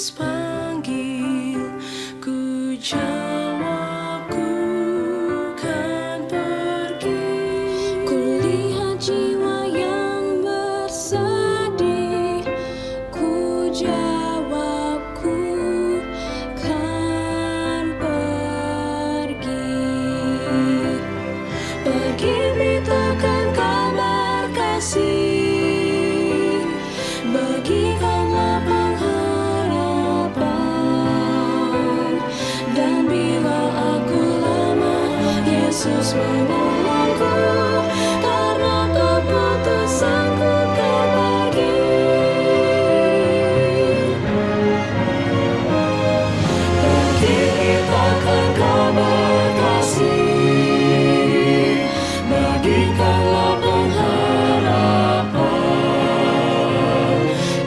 Yesus panggil, ku jawab ku kan pergi. Kulihat jiwa yang bersedih, ku jawab ku kan pergi. Pergi beritakan kabar kasih, bagikanlah pengharapan, dan bila aku lemah, Yesus menolongku, karena keputusanku kan pergi. Pergi beritakan kabar kasih, bagikanlah pengharapan,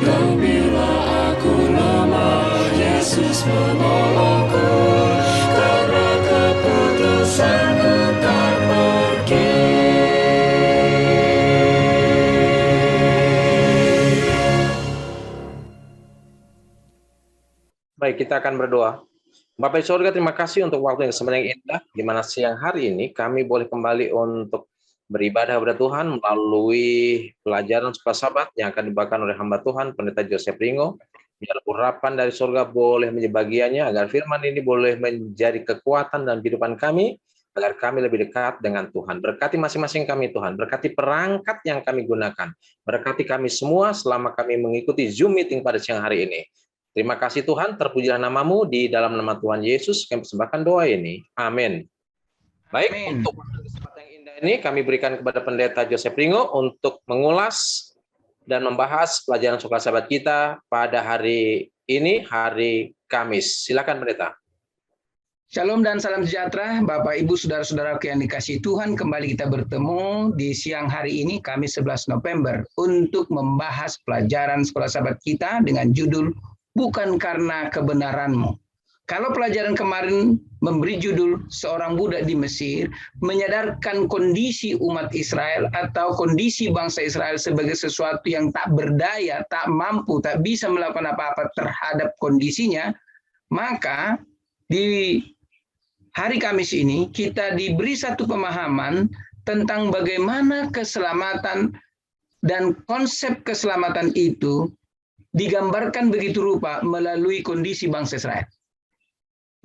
dan bila aku lemah, Yesus menolongku, karena keputusanku kan pergi. Baik, kita akan berdoa. Bapak di surga, terima kasih untuk waktu yang sebenarnya indah, di mana siang hari ini kami boleh kembali untuk beribadah kepada Tuhan melalui pelajaran Suka Sabat yang akan dibawakan oleh hamba Tuhan, Pendeta Joseph Ringo. Biar urapan dari surga boleh menjadi bagiannya, agar firman ini boleh menjadi kekuatan dalam kehidupan kami, agar kami lebih dekat dengan Tuhan. Berkati masing-masing kami Tuhan, berkati perangkat yang kami gunakan, berkati kami semua selama kami mengikuti Zoom meeting pada siang hari ini. Terima kasih Tuhan, terpujilah namamu, di dalam nama Tuhan Yesus kami persembahkan doa ini. Amin. Baik, Amin. untuk kesempatan yang indah ini kami berikan kepada Pendeta Joseph Ringo untuk mengulas dan membahas pelajaran Suka Sabat kita pada hari ini, hari Kamis. Silakan Pendeta. Shalom dan salam sejahtera, Bapak, Ibu, Saudara-saudaraku yang dikasihi Tuhan. Kembali kita bertemu di siang hari ini, Kamis 11 November, untuk membahas pelajaran Sekolah Sabat kita dengan judul Bukan Karena Kebenaranmu. Kalau pelajaran kemarin memberi judul seorang budak di Mesir menyadarkan kondisi umat Israel atau kondisi bangsa Israel sebagai sesuatu yang tak berdaya, tak mampu, tak bisa melakukan apa-apa terhadap kondisinya, maka di hari Kamis ini kita diberi satu pemahaman tentang bagaimana keselamatan dan konsep keselamatan itu digambarkan begitu rupa melalui kondisi bangsa Israel.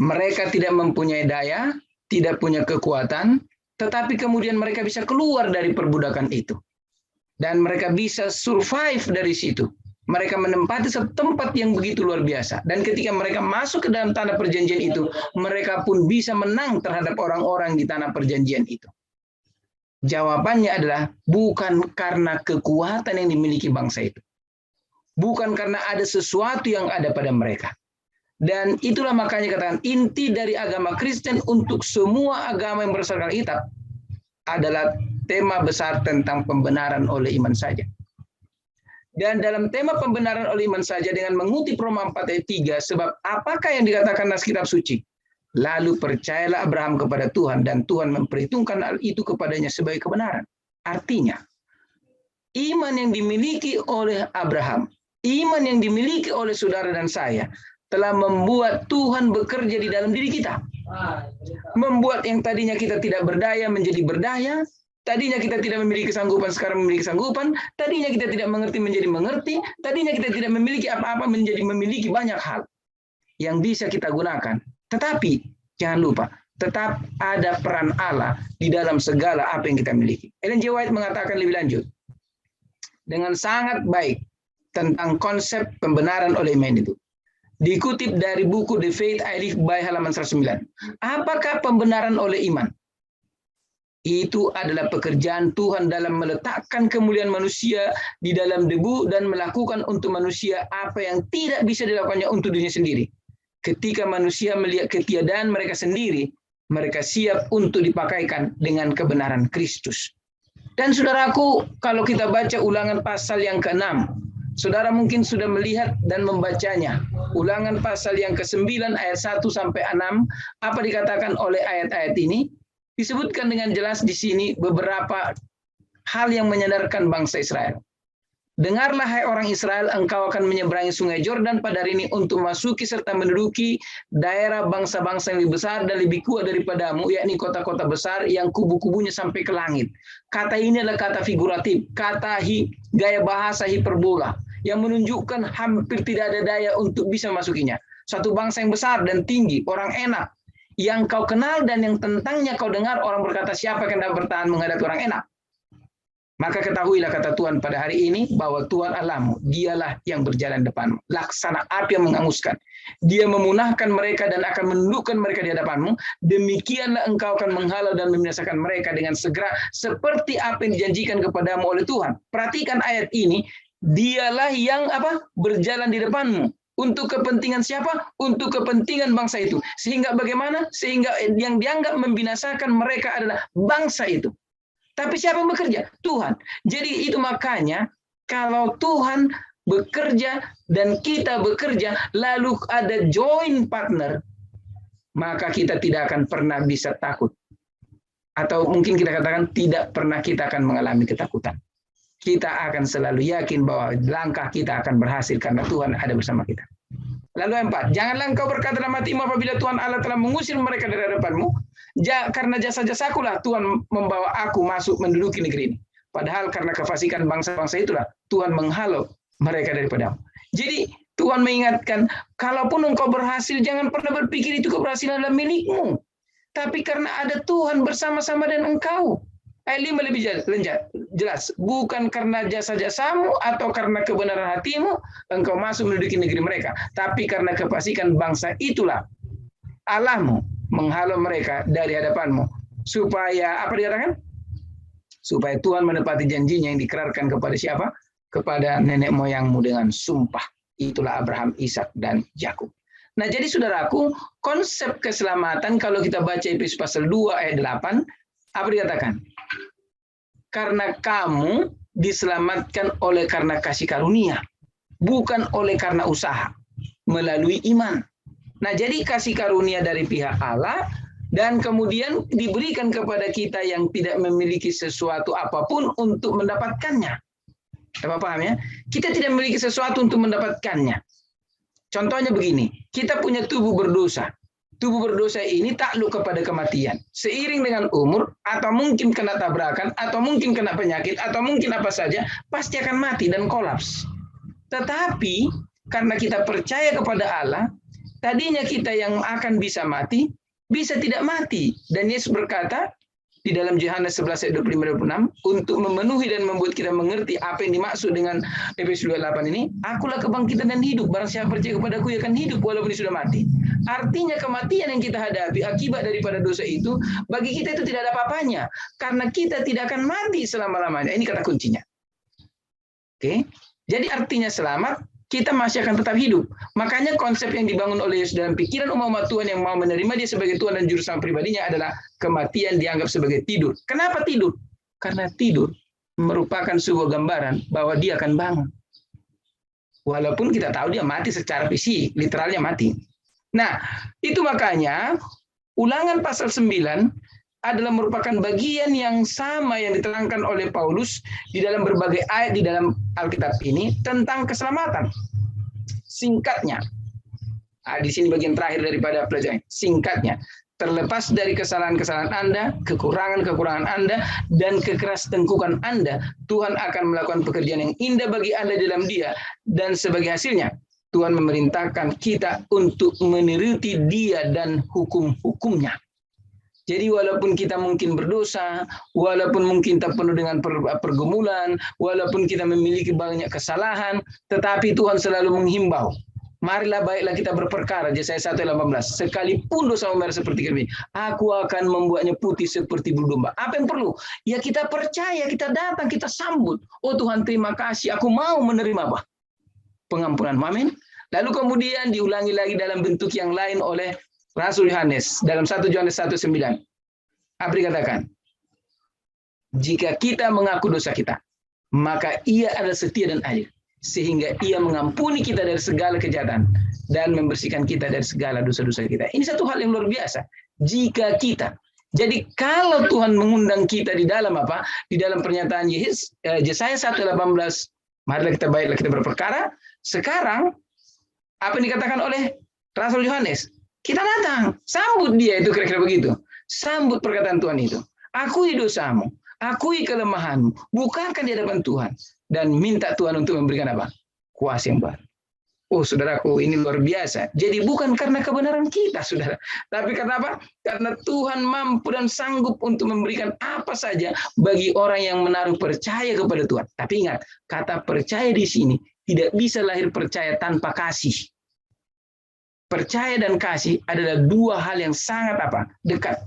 Mereka tidak mempunyai daya, tidak punya kekuatan, tetapi kemudian mereka bisa keluar dari perbudakan itu. Dan mereka bisa survive dari situ. Mereka menempati satu tempat yang begitu luar biasa. Dan ketika mereka masuk ke dalam tanah perjanjian itu, mereka pun bisa menang terhadap orang-orang di tanah perjanjian itu. Jawabannya adalah bukan karena kekuatan yang dimiliki bangsa itu. Bukan karena ada sesuatu yang ada pada mereka. Dan itulah makanya katakan inti dari agama Kristen untuk semua agama yang berdasarkan Alkitab adalah tema besar tentang pembenaran oleh iman saja. Dan dalam tema pembenaran oleh iman saja dengan mengutip Roma 4 ayat 3, sebab apakah yang dikatakan nas kitab suci? Lalu percayalah Abraham kepada Tuhan dan Tuhan memperhitungkan hal itu kepadanya sebagai kebenaran. Artinya, iman yang dimiliki oleh Abraham, iman yang dimiliki oleh saudara dan saya, telah membuat Tuhan bekerja di dalam diri kita. Membuat yang tadinya kita tidak berdaya menjadi berdaya, tadinya kita tidak memiliki kesanggupan, sekarang memiliki kesanggupan, tadinya kita tidak mengerti menjadi mengerti, tadinya kita tidak memiliki apa-apa menjadi memiliki banyak hal yang bisa kita gunakan. Tetapi, jangan lupa, tetap ada peran Allah di dalam segala apa yang kita miliki. Ellen G. White mengatakan lebih lanjut, dengan sangat baik tentang konsep pembenaran oleh iman itu. Dikutip dari buku The Faith I Live By halaman 109. Apakah pembenaran oleh iman? Itu adalah pekerjaan Tuhan dalam meletakkan kemuliaan manusia di dalam debu dan melakukan untuk manusia apa yang tidak bisa dilakukannya untuk dirinya sendiri. Ketika manusia melihat ketiadaan mereka sendiri, mereka siap untuk dipakaikan dengan kebenaran Kristus. Dan saudaraku, kalau kita baca Ulangan pasal yang ke-6, saudara mungkin sudah melihat dan membacanya. Ulangan pasal yang ke-9 ayat 1 sampai 6, apa dikatakan oleh ayat-ayat ini? Disebutkan dengan jelas di sini beberapa hal yang menyadarkan bangsa Israel. Dengarlah hai orang Israel, engkau akan menyeberangi sungai Yordan pada hari ini untuk memasuki serta menduduki daerah bangsa-bangsa yang lebih besar dan lebih kuat daripadamu, yakni kota-kota besar yang kubu-kubunya sampai ke langit. Kata ini adalah kata figuratif, kata gaya bahasa hiperbola, yang menunjukkan hampir tidak ada daya untuk bisa memasukinya. Satu bangsa yang besar dan tinggi, orang enak, yang kau kenal dan yang tentangnya kau dengar orang berkata, siapa yang dapat bertahan menghadapi orang enak? Maka ketahuilah, kata Tuhan pada hari ini, bahwa Tuhan Allahmu, dialah yang berjalan depanmu. Laksana api yang menghanguskan. Dia memunahkan mereka dan akan menundukkan mereka di hadapanmu. Demikianlah engkau akan menghalau dan membinasakan mereka dengan segera, seperti apa yang dijanjikan kepadamu oleh Tuhan. Perhatikan ayat ini, dialah yang berjalan di depanmu. Untuk kepentingan siapa? Untuk kepentingan bangsa itu. Sehingga bagaimana? Sehingga yang dianggap membinasakan mereka adalah bangsa itu. Tapi siapa yang bekerja? Tuhan. Jadi itu makanya kalau Tuhan bekerja dan kita bekerja, lalu ada joint partner, maka kita tidak akan pernah bisa takut. Atau mungkin kita katakan tidak pernah kita akan mengalami ketakutan. Kita akan selalu yakin bahwa langkah kita akan berhasil karena Tuhan ada bersama kita. Lalu 4, janganlah engkau berkata dalam hatimu apabila Tuhan Allah telah mengusir mereka dari hadapanmu, karena jasa-jasakulah Tuhan membawa aku masuk menduduki negeri ini. Padahal karena kefasikan bangsa-bangsa itulah Tuhan menghalau mereka daripadamu. Jadi Tuhan mengingatkan, kalaupun engkau berhasil, jangan pernah berpikir itu keberhasilan adalah milikmu. Tapi karena ada Tuhan bersama-sama dengan engkau. Ayat 5 lebih jelas. Bukan karena jasa-jasamu atau karena kebenaran hatimu, engkau masuk menduduki negeri mereka. Tapi karena kefasikan bangsa itulah Allahmu menghalau mereka dari hadapanmu. Supaya, apa dikatakan? Supaya Tuhan menepati janjinya yang dikerarkan kepada siapa? Kepada nenek moyangmu dengan sumpah. Itulah Abraham, Ishak, dan Yakub. Nah, jadi saudaraku, konsep keselamatan kalau kita baca Efesus pasal 2 ayat 8, apa dikatakan? Karena kamu diselamatkan oleh karena kasih karunia, bukan oleh karena usaha, melalui iman. Nah, jadi kasih karunia dari pihak Allah, dan kemudian diberikan kepada kita yang tidak memiliki sesuatu apapun untuk mendapatkannya. Apa paham ya? Kita tidak memiliki sesuatu untuk mendapatkannya. Contohnya begini, kita punya tubuh berdosa. Tubuh berdosa ini takluk kepada kematian. Seiring dengan umur, atau mungkin kena tabrakan, atau mungkin kena penyakit, atau mungkin apa saja, pasti akan mati dan kolaps. Tetapi, karena kita percaya kepada Allah, tadinya kita yang akan bisa mati, bisa tidak mati. Dan Yesus berkata, di dalam Yohanes 11 ayat 25-26, untuk memenuhi dan membuat kita mengerti apa yang dimaksud dengan Efesus 2:8 ini, akulah kebangkitan dan hidup, barang siapa percaya kepadaku ia akan hidup walaupun dia sudah mati. Artinya kematian yang kita hadapi akibat daripada dosa itu, bagi kita itu tidak ada apa-apanya, karena kita tidak akan mati selama-lamanya. Ini kata kuncinya. Oke, jadi artinya selamat, kita masih akan tetap hidup. Makanya konsep yang dibangun oleh Yesus dalam pikiran umat Tuhan yang mau menerima dia sebagai Tuhan dan Juru Selamat pribadinya adalah kematian dianggap sebagai tidur. Kenapa tidur? Karena tidur merupakan sebuah gambaran bahwa dia akan bangun. Walaupun kita tahu dia mati secara fisik, literalnya mati. Nah, itu makanya Ulangan pasal 9 adalah merupakan bagian yang sama yang diterangkan oleh Paulus di dalam berbagai ayat di dalam Alkitab ini tentang keselamatan. Singkatnya, di sini bagian terakhir daripada pelajaran. Singkatnya, terlepas dari kesalahan-kesalahan Anda, kekurangan-kekurangan Anda, dan kekeras tengkukan Anda, Tuhan akan melakukan pekerjaan yang indah bagi Anda dalam Dia, dan sebagai hasilnya, Tuhan memerintahkan kita untuk menuruti Dia dan hukum-hukumnya. Jadi walaupun kita mungkin berdosa, walaupun mungkin kita penuh dengan pergumulan, walaupun kita memiliki banyak kesalahan, tetapi Tuhan selalu menghimbau. Marilah baiklah kita berperkara, Yesaya 1:18. Sekalipun dosa merah seperti kami, aku akan membuatnya putih seperti bulu domba. Apa yang perlu? Ya kita percaya, kita datang, kita sambut. Oh Tuhan terima kasih, aku mau menerima apa? Pengampunan. Amin. Lalu kemudian diulangi lagi dalam bentuk yang lain oleh Rasul Yohanes dalam 1 Yohanes 1:9. Apa dikatakan? Jika kita mengaku dosa kita, maka Ia adalah setia dan adil, sehingga Ia mengampuni kita dari segala kejahatan dan membersihkan kita dari segala dosa-dosa kita. Ini satu hal yang luar biasa. Jika kita. Jadi kalau Tuhan mengundang kita di dalam apa? Di dalam pernyataan Yesaya 1:18, Marilah kita baiklah kita berperkara. Sekarang apa yang dikatakan oleh Rasul Yohanes? Kita datang, sambut dia, itu kira-kira begitu. Sambut perkataan Tuhan itu. Akui dosamu, akui kelemahanmu, bukankah di hadapan Tuhan dan minta Tuhan untuk memberikan apa? Kuasa yang baru. Oh, saudaraku, ini luar biasa. Jadi bukan karena kebenaran kita, saudara. Tapi karena apa? Karena Tuhan mampu dan sanggup untuk memberikan apa saja bagi orang yang menaruh percaya kepada Tuhan. Tapi ingat, kata percaya di sini tidak bisa lahir percaya tanpa kasih. Percaya dan kasih adalah dua hal yang sangat apa? Dekat.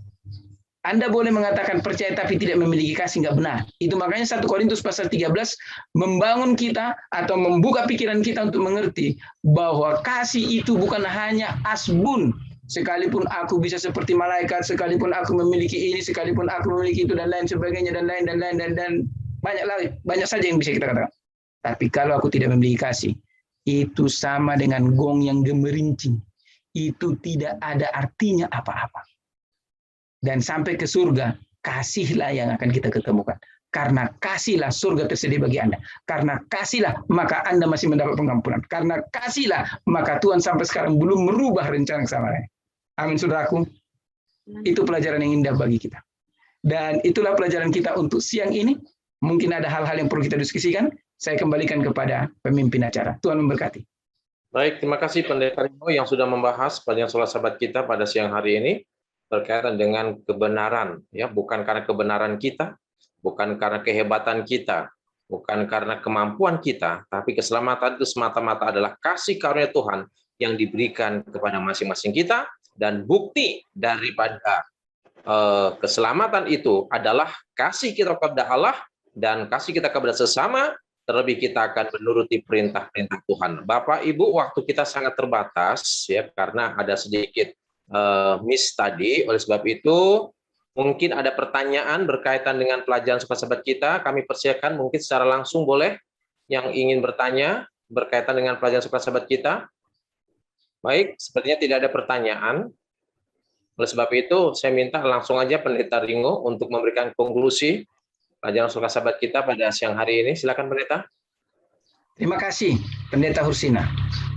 Anda boleh mengatakan percaya tapi tidak memiliki kasih, nggak benar. Itu makanya 1 Korintus pasal 13 membangun kita atau membuka pikiran kita untuk mengerti bahwa kasih itu bukan hanya asbun. Sekalipun aku bisa seperti malaikat, sekalipun aku memiliki ini, sekalipun aku memiliki itu dan lain sebagainya dan lain banyak saja yang bisa kita katakan. Tapi kalau aku tidak memiliki kasih, itu sama dengan gong yang gemerincing. Itu tidak ada artinya apa-apa. Dan sampai ke surga, kasihlah yang akan kita ketemukan. Karena kasihlah surga tersedia bagi Anda. Karena kasihlah maka Anda masih mendapat pengampunan. Karena kasihlah maka Tuhan sampai sekarang belum merubah rencana keselamatan. Amin, saudaraku. Itu pelajaran yang indah bagi kita. Dan itulah pelajaran kita untuk siang ini. Mungkin ada hal-hal yang perlu kita diskusikan. Saya kembalikan kepada pemimpin acara. Tuhan memberkati. Baik, terima kasih Pendeta Rino yang sudah membahas pelajaran sholat Sabat kita pada siang hari ini berkaitan dengan kebenaran, ya, bukan karena kebenaran kita, bukan karena kehebatan kita, bukan karena kemampuan kita, tapi keselamatan itu semata-mata adalah kasih karunia Tuhan yang diberikan kepada masing-masing kita, dan bukti daripada keselamatan itu adalah kasih kita kepada Allah dan kasih kita kepada sesama. Terlebih kita akan menuruti perintah-perintah Tuhan. Bapak, Ibu, waktu kita sangat terbatas, ya, karena ada sedikit miss tadi. Oleh sebab itu, mungkin ada pertanyaan berkaitan dengan pelajaran Sabat kita. Kami persilakan mungkin secara langsung boleh yang ingin bertanya berkaitan dengan pelajaran Sabat kita. Baik, sepertinya tidak ada pertanyaan. Oleh sebab itu, saya minta langsung aja Pendeta Ringo untuk memberikan konklusi pelajaran Sabat kita pada siang hari ini. Silakan Pendeta. Terima kasih Pendeta Hursina.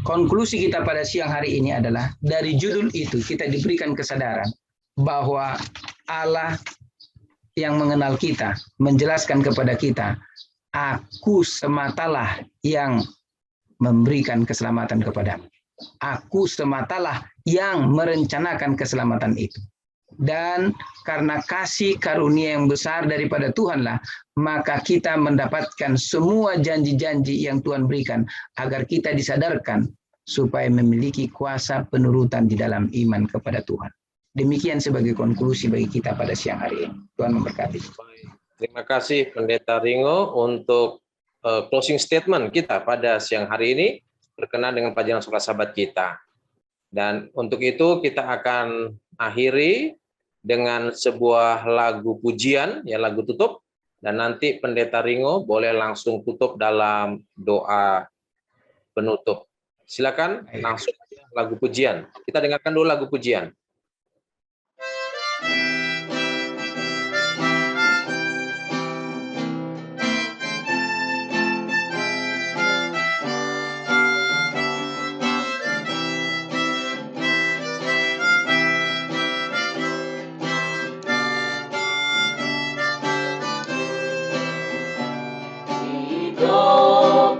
Konklusi kita pada siang hari ini adalah dari judul itu kita diberikan kesadaran bahwa Allah yang mengenal kita menjelaskan kepada kita, aku sematalah yang memberikan keselamatan kepadamu. Aku sematalah yang merencanakan keselamatan itu. Dan karena kasih karunia yang besar daripada Tuhanlah, maka kita mendapatkan semua janji-janji yang Tuhan berikan agar kita disadarkan supaya memiliki kuasa penurutan di dalam iman kepada Tuhan. Demikian sebagai konklusi bagi kita pada siang hari ini. Tuhan memberkati. Terima kasih Pendeta Ringo untuk closing statement kita pada siang hari ini berkenaan dengan pelajaran Sabat kita. Dan untuk itu kita akan akhiri dengan sebuah lagu pujian, ya, lagu tutup, dan nanti Pendeta Ringo boleh langsung tutup dalam doa penutup. Silakan langsung lagu pujian. Kita dengarkan dulu lagu pujian.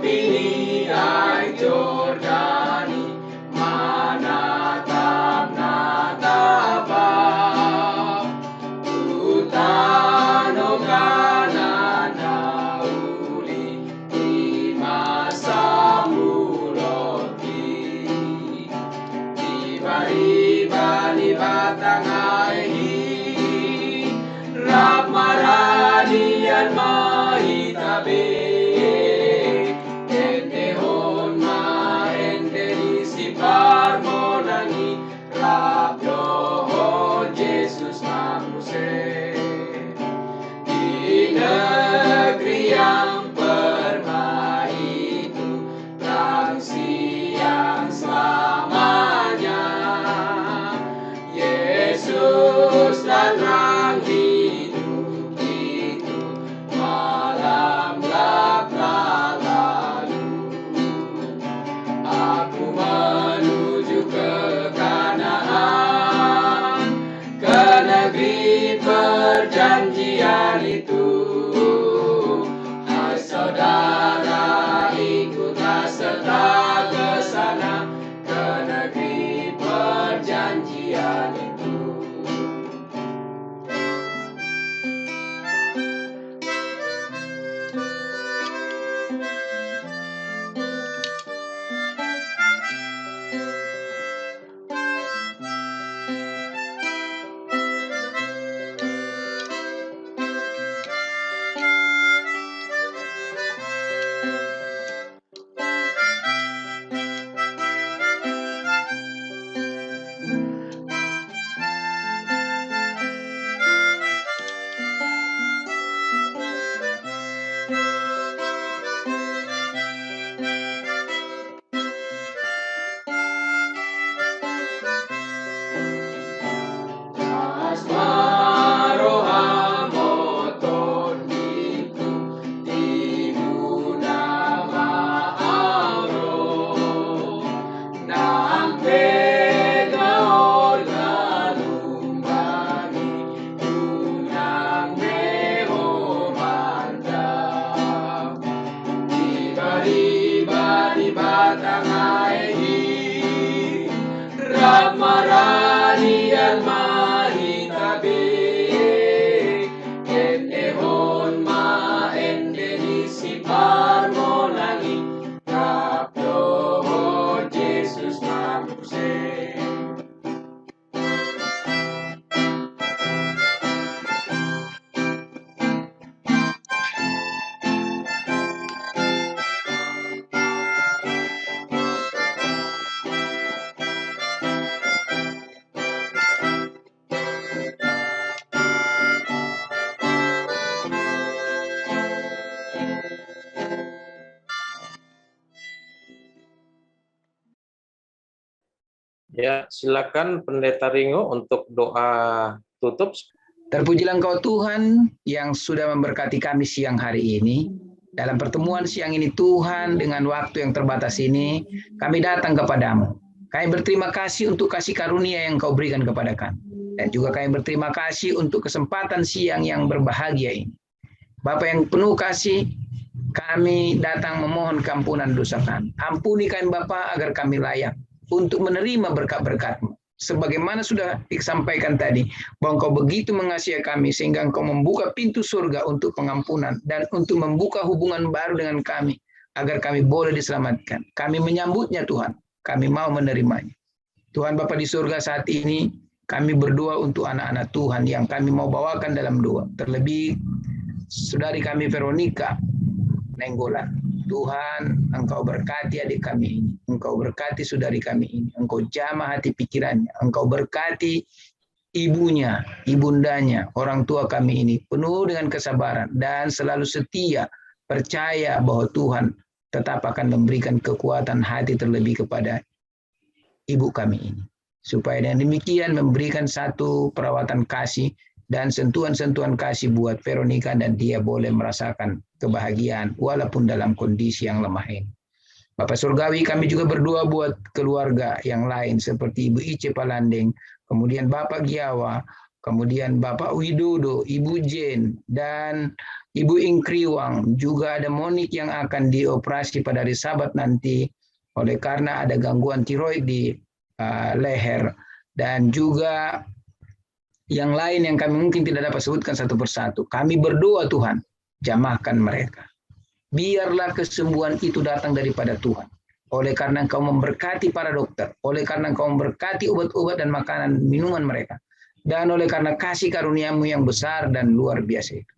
Ini ai Jordani manatap-natapa Utano kanan dauli di masa muloti Tiba-tiba di batang air Rap maradian mahitabe Harmoni Rabyo Yesus Mamuse di negeri yang permai itu terang siang selamanya Yesus dan terang hidup itu malam gelap lalai Ramarani almari tabe en ehon ma ende disipar monangi kapyo Jesus mamuse. Ya, silakan Pendeta Ringo untuk doa tutup. Terpujilah Engkau Tuhan yang sudah memberkati kami siang hari ini. Dalam pertemuan siang ini Tuhan, dengan waktu yang terbatas ini, kami datang kepadamu. Kami berterima kasih untuk kasih karunia yang Kau berikan kepada kami. Dan juga kami berterima kasih untuk kesempatan siang yang berbahagia ini. Bapa yang penuh kasih, kami datang memohon keampunan dosa kami. Ampuni kami Bapa agar kami layak untuk menerima berkat-berkat-Mu. Sebagaimana sudah disampaikan tadi, bahwa Engkau begitu mengasihi kami sehingga Engkau membuka pintu surga untuk pengampunan dan untuk membuka hubungan baru dengan kami agar kami boleh diselamatkan. Kami menyambutnya Tuhan, kami mau menerimanya. Tuhan Bapa di surga, saat ini kami berdoa untuk anak-anak Tuhan yang kami mau bawakan dalam doa. Terlebih saudari kami Veronica Nenggolan. Tuhan, Engkau berkati adik kami ini. Engkau berkati saudari kami ini. Engkau jamah hati pikirannya. Engkau berkati ibunya, ibundanya, orang tua kami ini. Penuh dengan kesabaran dan selalu setia. Percaya bahwa Tuhan tetap akan memberikan kekuatan hati terlebih kepada ibu kami ini. Supaya dengan demikian memberikan satu perawatan kasih dan sentuhan-sentuhan kasih buat Veronica dan dia boleh merasakan kebahagiaan walaupun dalam kondisi yang lemah ini. Bapak Surgawi, kami juga berdoa buat keluarga yang lain seperti Ibu Ice Palandeng, kemudian Bapak Giawa, kemudian Bapak Widodo, Ibu Jen, dan Ibu Ingkriwang. Juga ada Monik yang akan dioperasi pada hari Sabat nanti oleh karena ada gangguan tiroid di leher, dan juga yang lain yang kami mungkin tidak dapat sebutkan satu persatu. Kami berdoa Tuhan, jamahkan mereka. Biarlah kesembuhan itu datang daripada Tuhan. Oleh karena Engkau memberkati para dokter, oleh karena Engkau memberkati obat-obat dan makanan minuman mereka, dan oleh karena kasih karunia-Mu yang besar dan luar biasa itu.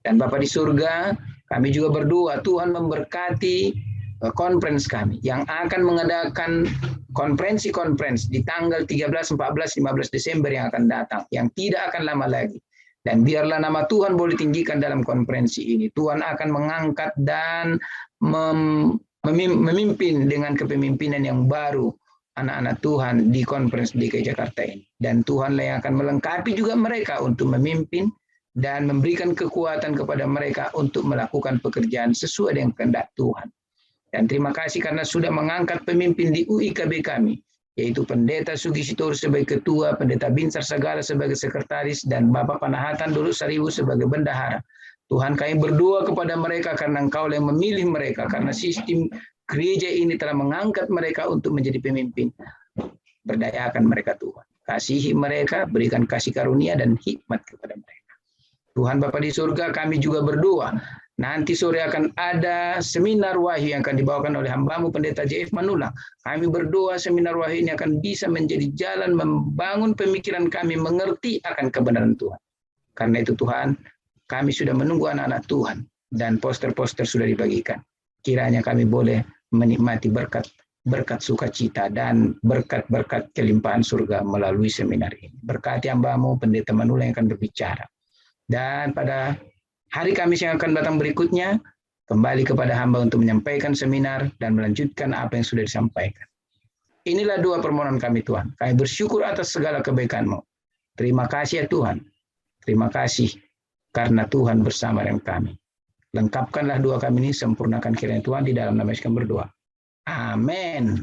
Dan Bapa di surga, kami juga berdoa Tuhan memberkati conference kami yang akan mengadakan konferensi-konferensi di tanggal 13, 14, 15 Desember yang akan datang, yang tidak akan lama lagi. Dan biarlah nama Tuhan boleh tinggikan dalam konferensi ini. Tuhan akan mengangkat dan memimpin dengan kepemimpinan yang baru anak-anak Tuhan di konferensi DKI Jakarta ini. Dan Tuhanlah yang akan melengkapi juga mereka untuk memimpin dan memberikan kekuatan kepada mereka untuk melakukan pekerjaan sesuai dengan kehendak Tuhan. Dan terima kasih karena sudah mengangkat pemimpin di UIKB kami, yaitu Pendeta Sugi Sitor sebagai ketua, Pendeta Binsar Sagala sebagai sekretaris, dan Bapak Panahatan Dulu Sariwu sebagai bendahara. Tuhan, kami berdoa kepada mereka karena Engkau yang memilih mereka, karena sistem gereja ini telah mengangkat mereka untuk menjadi pemimpin. Berdayakan mereka Tuhan. Kasihi mereka, berikan kasih karunia dan hikmat kepada mereka. Tuhan Bapa di surga, kami juga berdoa. Nanti sore akan ada seminar wahyu yang akan dibawakan oleh hamba-Mu Pendeta JF Manulang. Kami berdoa seminar wahyu ini akan bisa menjadi jalan membangun pemikiran kami mengerti akan kebenaran Tuhan. Karena itu Tuhan, kami sudah menunggu anak-anak Tuhan dan poster-poster sudah dibagikan. Kiranya kami boleh menikmati berkat sukacita dan berkat-berkat kelimpahan surga melalui seminar ini. Berkati hamba-Mu Pendeta Manulang yang akan berbicara. Dan pada hari Kamis yang akan datang berikutnya, kembali kepada hamba untuk menyampaikan seminar dan melanjutkan apa yang sudah disampaikan. Inilah doa permohonan kami Tuhan. Kami bersyukur atas segala kebaikan-Mu. Terima kasih ya Tuhan. Terima kasih karena Tuhan bersama dengan kami. Lengkapkanlah doa kami ini, sempurnakan kiranya Tuhan di dalam nama Yesus kami berdoa. Amin.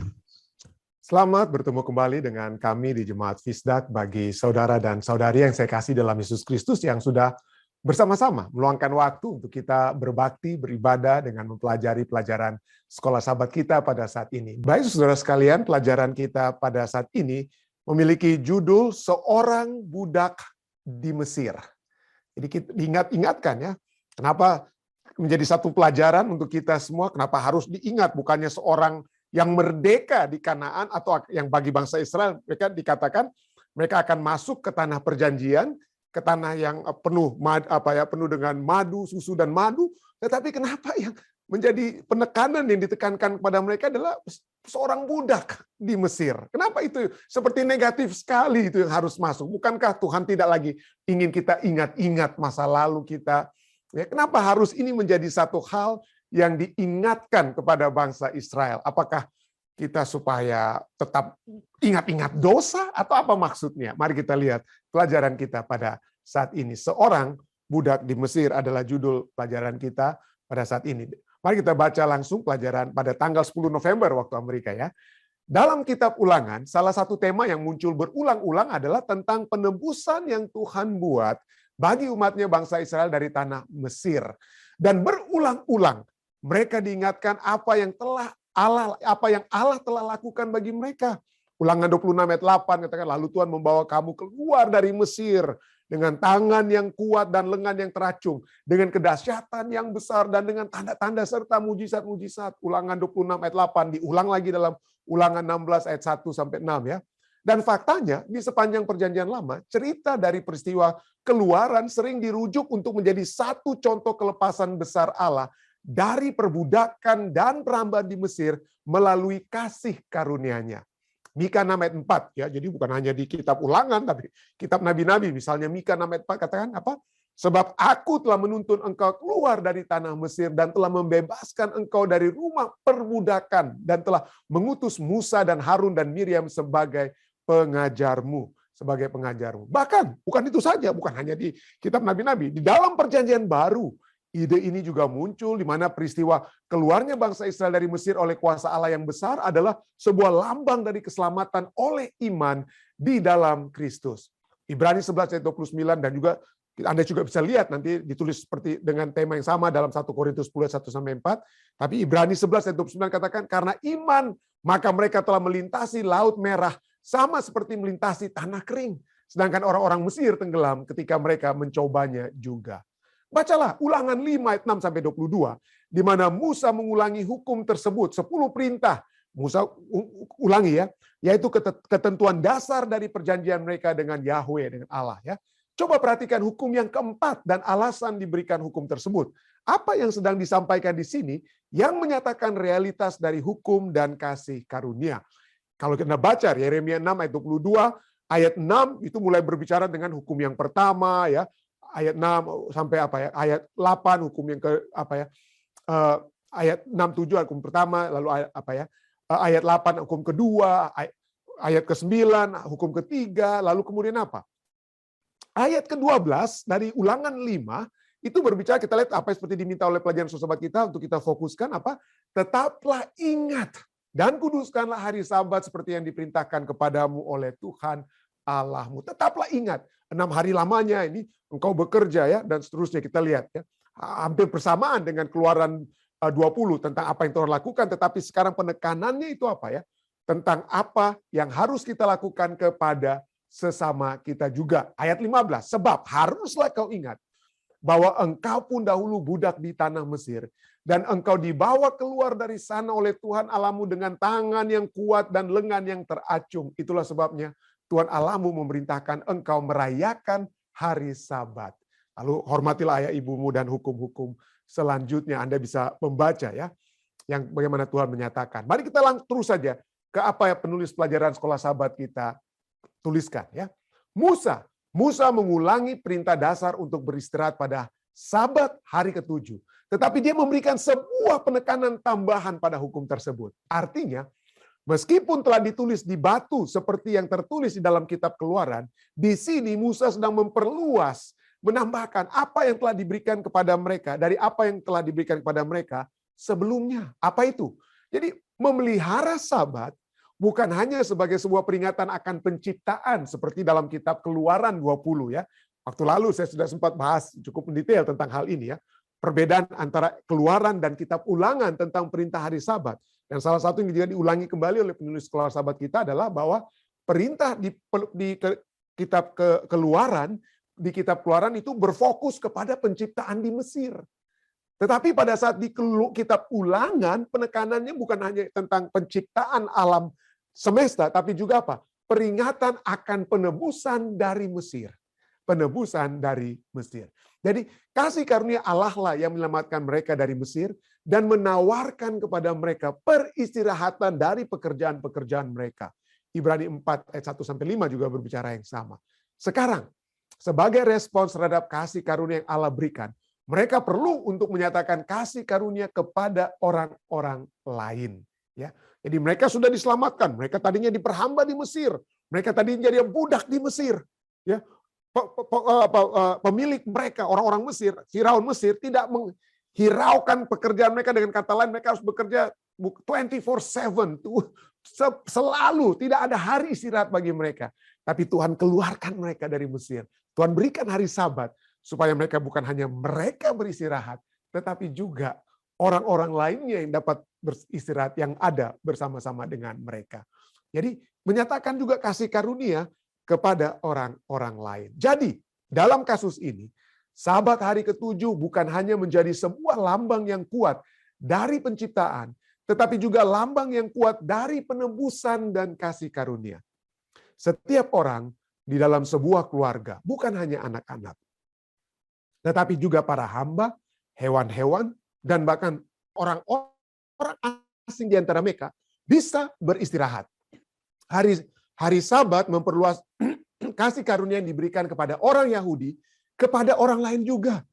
Selamat bertemu kembali dengan kami di Jemaat Fisdak. Bagi saudara dan saudari yang saya kasih dalam Yesus Kristus yang sudah bersama-sama meluangkan waktu untuk kita berbakti, beribadah dengan mempelajari pelajaran sekolah sahabat kita pada saat ini. Baik saudara sekalian, pelajaran kita pada saat ini memiliki judul Seorang Budak di Mesir. Jadi kita ingatkan ya, kenapa menjadi satu pelajaran untuk kita semua, kenapa harus diingat, bukannya seorang yang merdeka di Kanaan atau yang bagi bangsa Israel, mereka dikatakan mereka akan masuk ke tanah perjanjian, ke tanah yang penuh penuh dengan madu, susu dan madu, tetapi kenapa yang menjadi penekanan yang ditekankan kepada mereka adalah seorang budak di Mesir. Kenapa itu seperti negatif sekali itu yang harus masuk? Bukankah Tuhan tidak lagi ingin kita ingat-ingat masa lalu kita? Ya, kenapa harus ini menjadi satu hal yang diingatkan kepada bangsa Israel? Apakah kita supaya tetap ingat-ingat dosa atau apa maksudnya? Mari kita lihat pelajaran kita pada saat ini. Seorang budak di Mesir adalah judul pelajaran kita pada saat ini. Mari kita baca langsung pelajaran pada tanggal 10 November waktu Amerika ya. Dalam kitab Ulangan, salah satu tema yang muncul berulang-ulang adalah tentang penebusan yang Tuhan buat bagi umatnya bangsa Israel dari tanah Mesir. Dan berulang-ulang mereka diingatkan apa yang Allah telah lakukan bagi mereka. Ulangan 26 ayat 8 katakan, lalu Tuhan membawa kamu keluar dari Mesir dengan tangan yang kuat dan lengan yang teracung, dengan kedahsyatan yang besar dan dengan tanda-tanda serta mujizat-mujizat. Ulangan 26 ayat 8 diulang lagi dalam Ulangan 16 ayat 1 sampai 6 ya. Dan faktanya di sepanjang perjanjian lama, cerita dari peristiwa keluaran sering dirujuk untuk menjadi satu contoh kelepasan besar Allah dari perbudakan dan perambahan di Mesir melalui kasih karunia-Nya. Mika 6 ayat 4 ya. Jadi bukan hanya di kitab Ulangan tapi kitab nabi-nabi, misalnya Mika 6 ayat 4 katakan apa? Sebab aku telah menuntun engkau keluar dari tanah Mesir dan telah membebaskan engkau dari rumah perbudakan dan telah mengutus Musa dan Harun dan Miriam sebagai pengajarmu. Bahkan bukan itu saja, bukan hanya di kitab nabi-nabi, di dalam perjanjian baru ide ini juga muncul di mana peristiwa keluarnya bangsa Israel dari Mesir oleh kuasa Allah yang besar adalah sebuah lambang dari keselamatan oleh iman di dalam Kristus. Ibrani 11 ayat 29 dan juga Anda juga bisa lihat nanti ditulis seperti dengan tema yang sama dalam 1 Korintus 10 ayat 1 sampai 4. Tapi Ibrani 11 ayat 29 katakan karena iman maka mereka telah melintasi Laut Merah sama seperti melintasi tanah kering. Sedangkan orang-orang Mesir tenggelam ketika mereka mencobanya juga. Bacalah Ulangan 5 ayat 6 sampai 22 di mana Musa mengulangi hukum tersebut, 10 perintah. Musa ulangi ya, yaitu ketentuan dasar dari perjanjian mereka dengan Yahweh, dengan Allah ya. Coba perhatikan hukum yang keempat dan alasan diberikan hukum tersebut. Apa yang sedang disampaikan di sini yang menyatakan realitas dari hukum dan kasih karunia. Kalau kita baca Yeremia 6 ayat 22, ayat 6 itu mulai berbicara dengan hukum yang pertama ya. Ayat 6 sampai ayat 8 hukum yang ayat 6 7 hukum pertama, lalu ayat 8 hukum kedua, ayat ke-9 hukum ketiga, lalu kemudian apa? Ayat ke-12 dari Ulangan 5 itu berbicara, kita lihat apa seperti diminta oleh pelajaran sahabat kita untuk kita fokuskan apa? Tetaplah ingat dan kuduskanlah hari Sabat seperti yang diperintahkan kepadamu oleh Tuhan Allahmu. Tetaplah ingat 6 hari lamanya ini engkau bekerja ya dan seterusnya kita lihat ya. Hampir bersamaan dengan Keluaran 20 tentang apa yang Tuhan lakukan, tetapi sekarang penekanannya itu apa ya? Tentang apa yang harus kita lakukan kepada sesama kita juga. Ayat 15, sebab haruslah kau ingat bahwa engkau pun dahulu budak di tanah Mesir dan engkau dibawa keluar dari sana oleh Tuhan Allahmu dengan tangan yang kuat dan lengan yang teracung. Itulah sebabnya Tuhan Allahmu memerintahkan engkau merayakan hari Sabat. Lalu hormatilah ayah ibumu dan hukum-hukum selanjutnya. Anda bisa membaca ya yang bagaimana Tuhan menyatakan. Mari kita terus saja ke apa yang penulis pelajaran sekolah Sabat kita tuliskan ya. Musa mengulangi perintah dasar untuk beristirahat pada Sabat hari ke-7. Tetapi dia memberikan sebuah penekanan tambahan pada hukum tersebut. Artinya, meskipun telah ditulis di batu seperti yang tertulis di dalam kitab Keluaran, di sini Musa sedang memperluas, menambahkan apa yang telah diberikan kepada mereka, dari apa yang telah diberikan kepada mereka sebelumnya. Apa itu? Jadi memelihara Sabat bukan hanya sebagai sebuah peringatan akan penciptaan seperti dalam kitab Keluaran 20 ya. Waktu lalu saya sudah sempat bahas cukup mendetail tentang hal ini ya. Perbedaan antara Keluaran dan kitab Ulangan tentang perintah hari Sabat. Dan salah satu yang juga diulangi kembali oleh penulis Sekolah Sabat kita adalah bahwa perintah di kitab Keluaran, di kitab Keluaran itu berfokus kepada penciptaan di Mesir. Tetapi pada saat di kitab Ulangan, penekanannya bukan hanya tentang penciptaan alam semesta, tapi juga apa? Peringatan akan penebusan dari Mesir. Penebusan dari Mesir. Jadi kasih karunia Allah lah yang menyelamatkan mereka dari Mesir dan menawarkan kepada mereka peristirahatan dari pekerjaan-pekerjaan mereka. Ibrani 4 ayat 1-5 juga berbicara yang sama. Sekarang, sebagai respons terhadap kasih karunia yang Allah berikan, mereka perlu untuk menyatakan kasih karunia kepada orang-orang lain. Ya, jadi mereka sudah diselamatkan. Mereka tadinya diperhamba di Mesir. Mereka tadinya jadi budak di Mesir. Ya, pemilik mereka, orang-orang Mesir, Firaun Mesir, tidak menghiraukan pekerjaan mereka. Dengan kata lain, mereka harus bekerja 24/7, selalu, tidak ada hari istirahat bagi mereka. Tapi Tuhan keluarkan mereka dari Mesir. Tuhan berikan hari Sabat, supaya mereka bukan hanya mereka beristirahat, tetapi juga orang-orang lainnya yang dapat beristirahat, yang ada bersama-sama dengan mereka. Jadi menyatakan juga kasih karunia kepada orang-orang lain. Jadi, dalam kasus ini, Sabat hari ke-7 bukan hanya menjadi sebuah lambang yang kuat dari penciptaan, tetapi juga lambang yang kuat dari penebusan dan kasih karunia. Setiap orang di dalam sebuah keluarga, bukan hanya anak-anak, tetapi juga para hamba, hewan-hewan, dan bahkan orang-orang asing di antara mereka bisa beristirahat. Hari Sabat memperluas kasih karunia yang diberikan kepada orang Yahudi, kepada orang lain juga.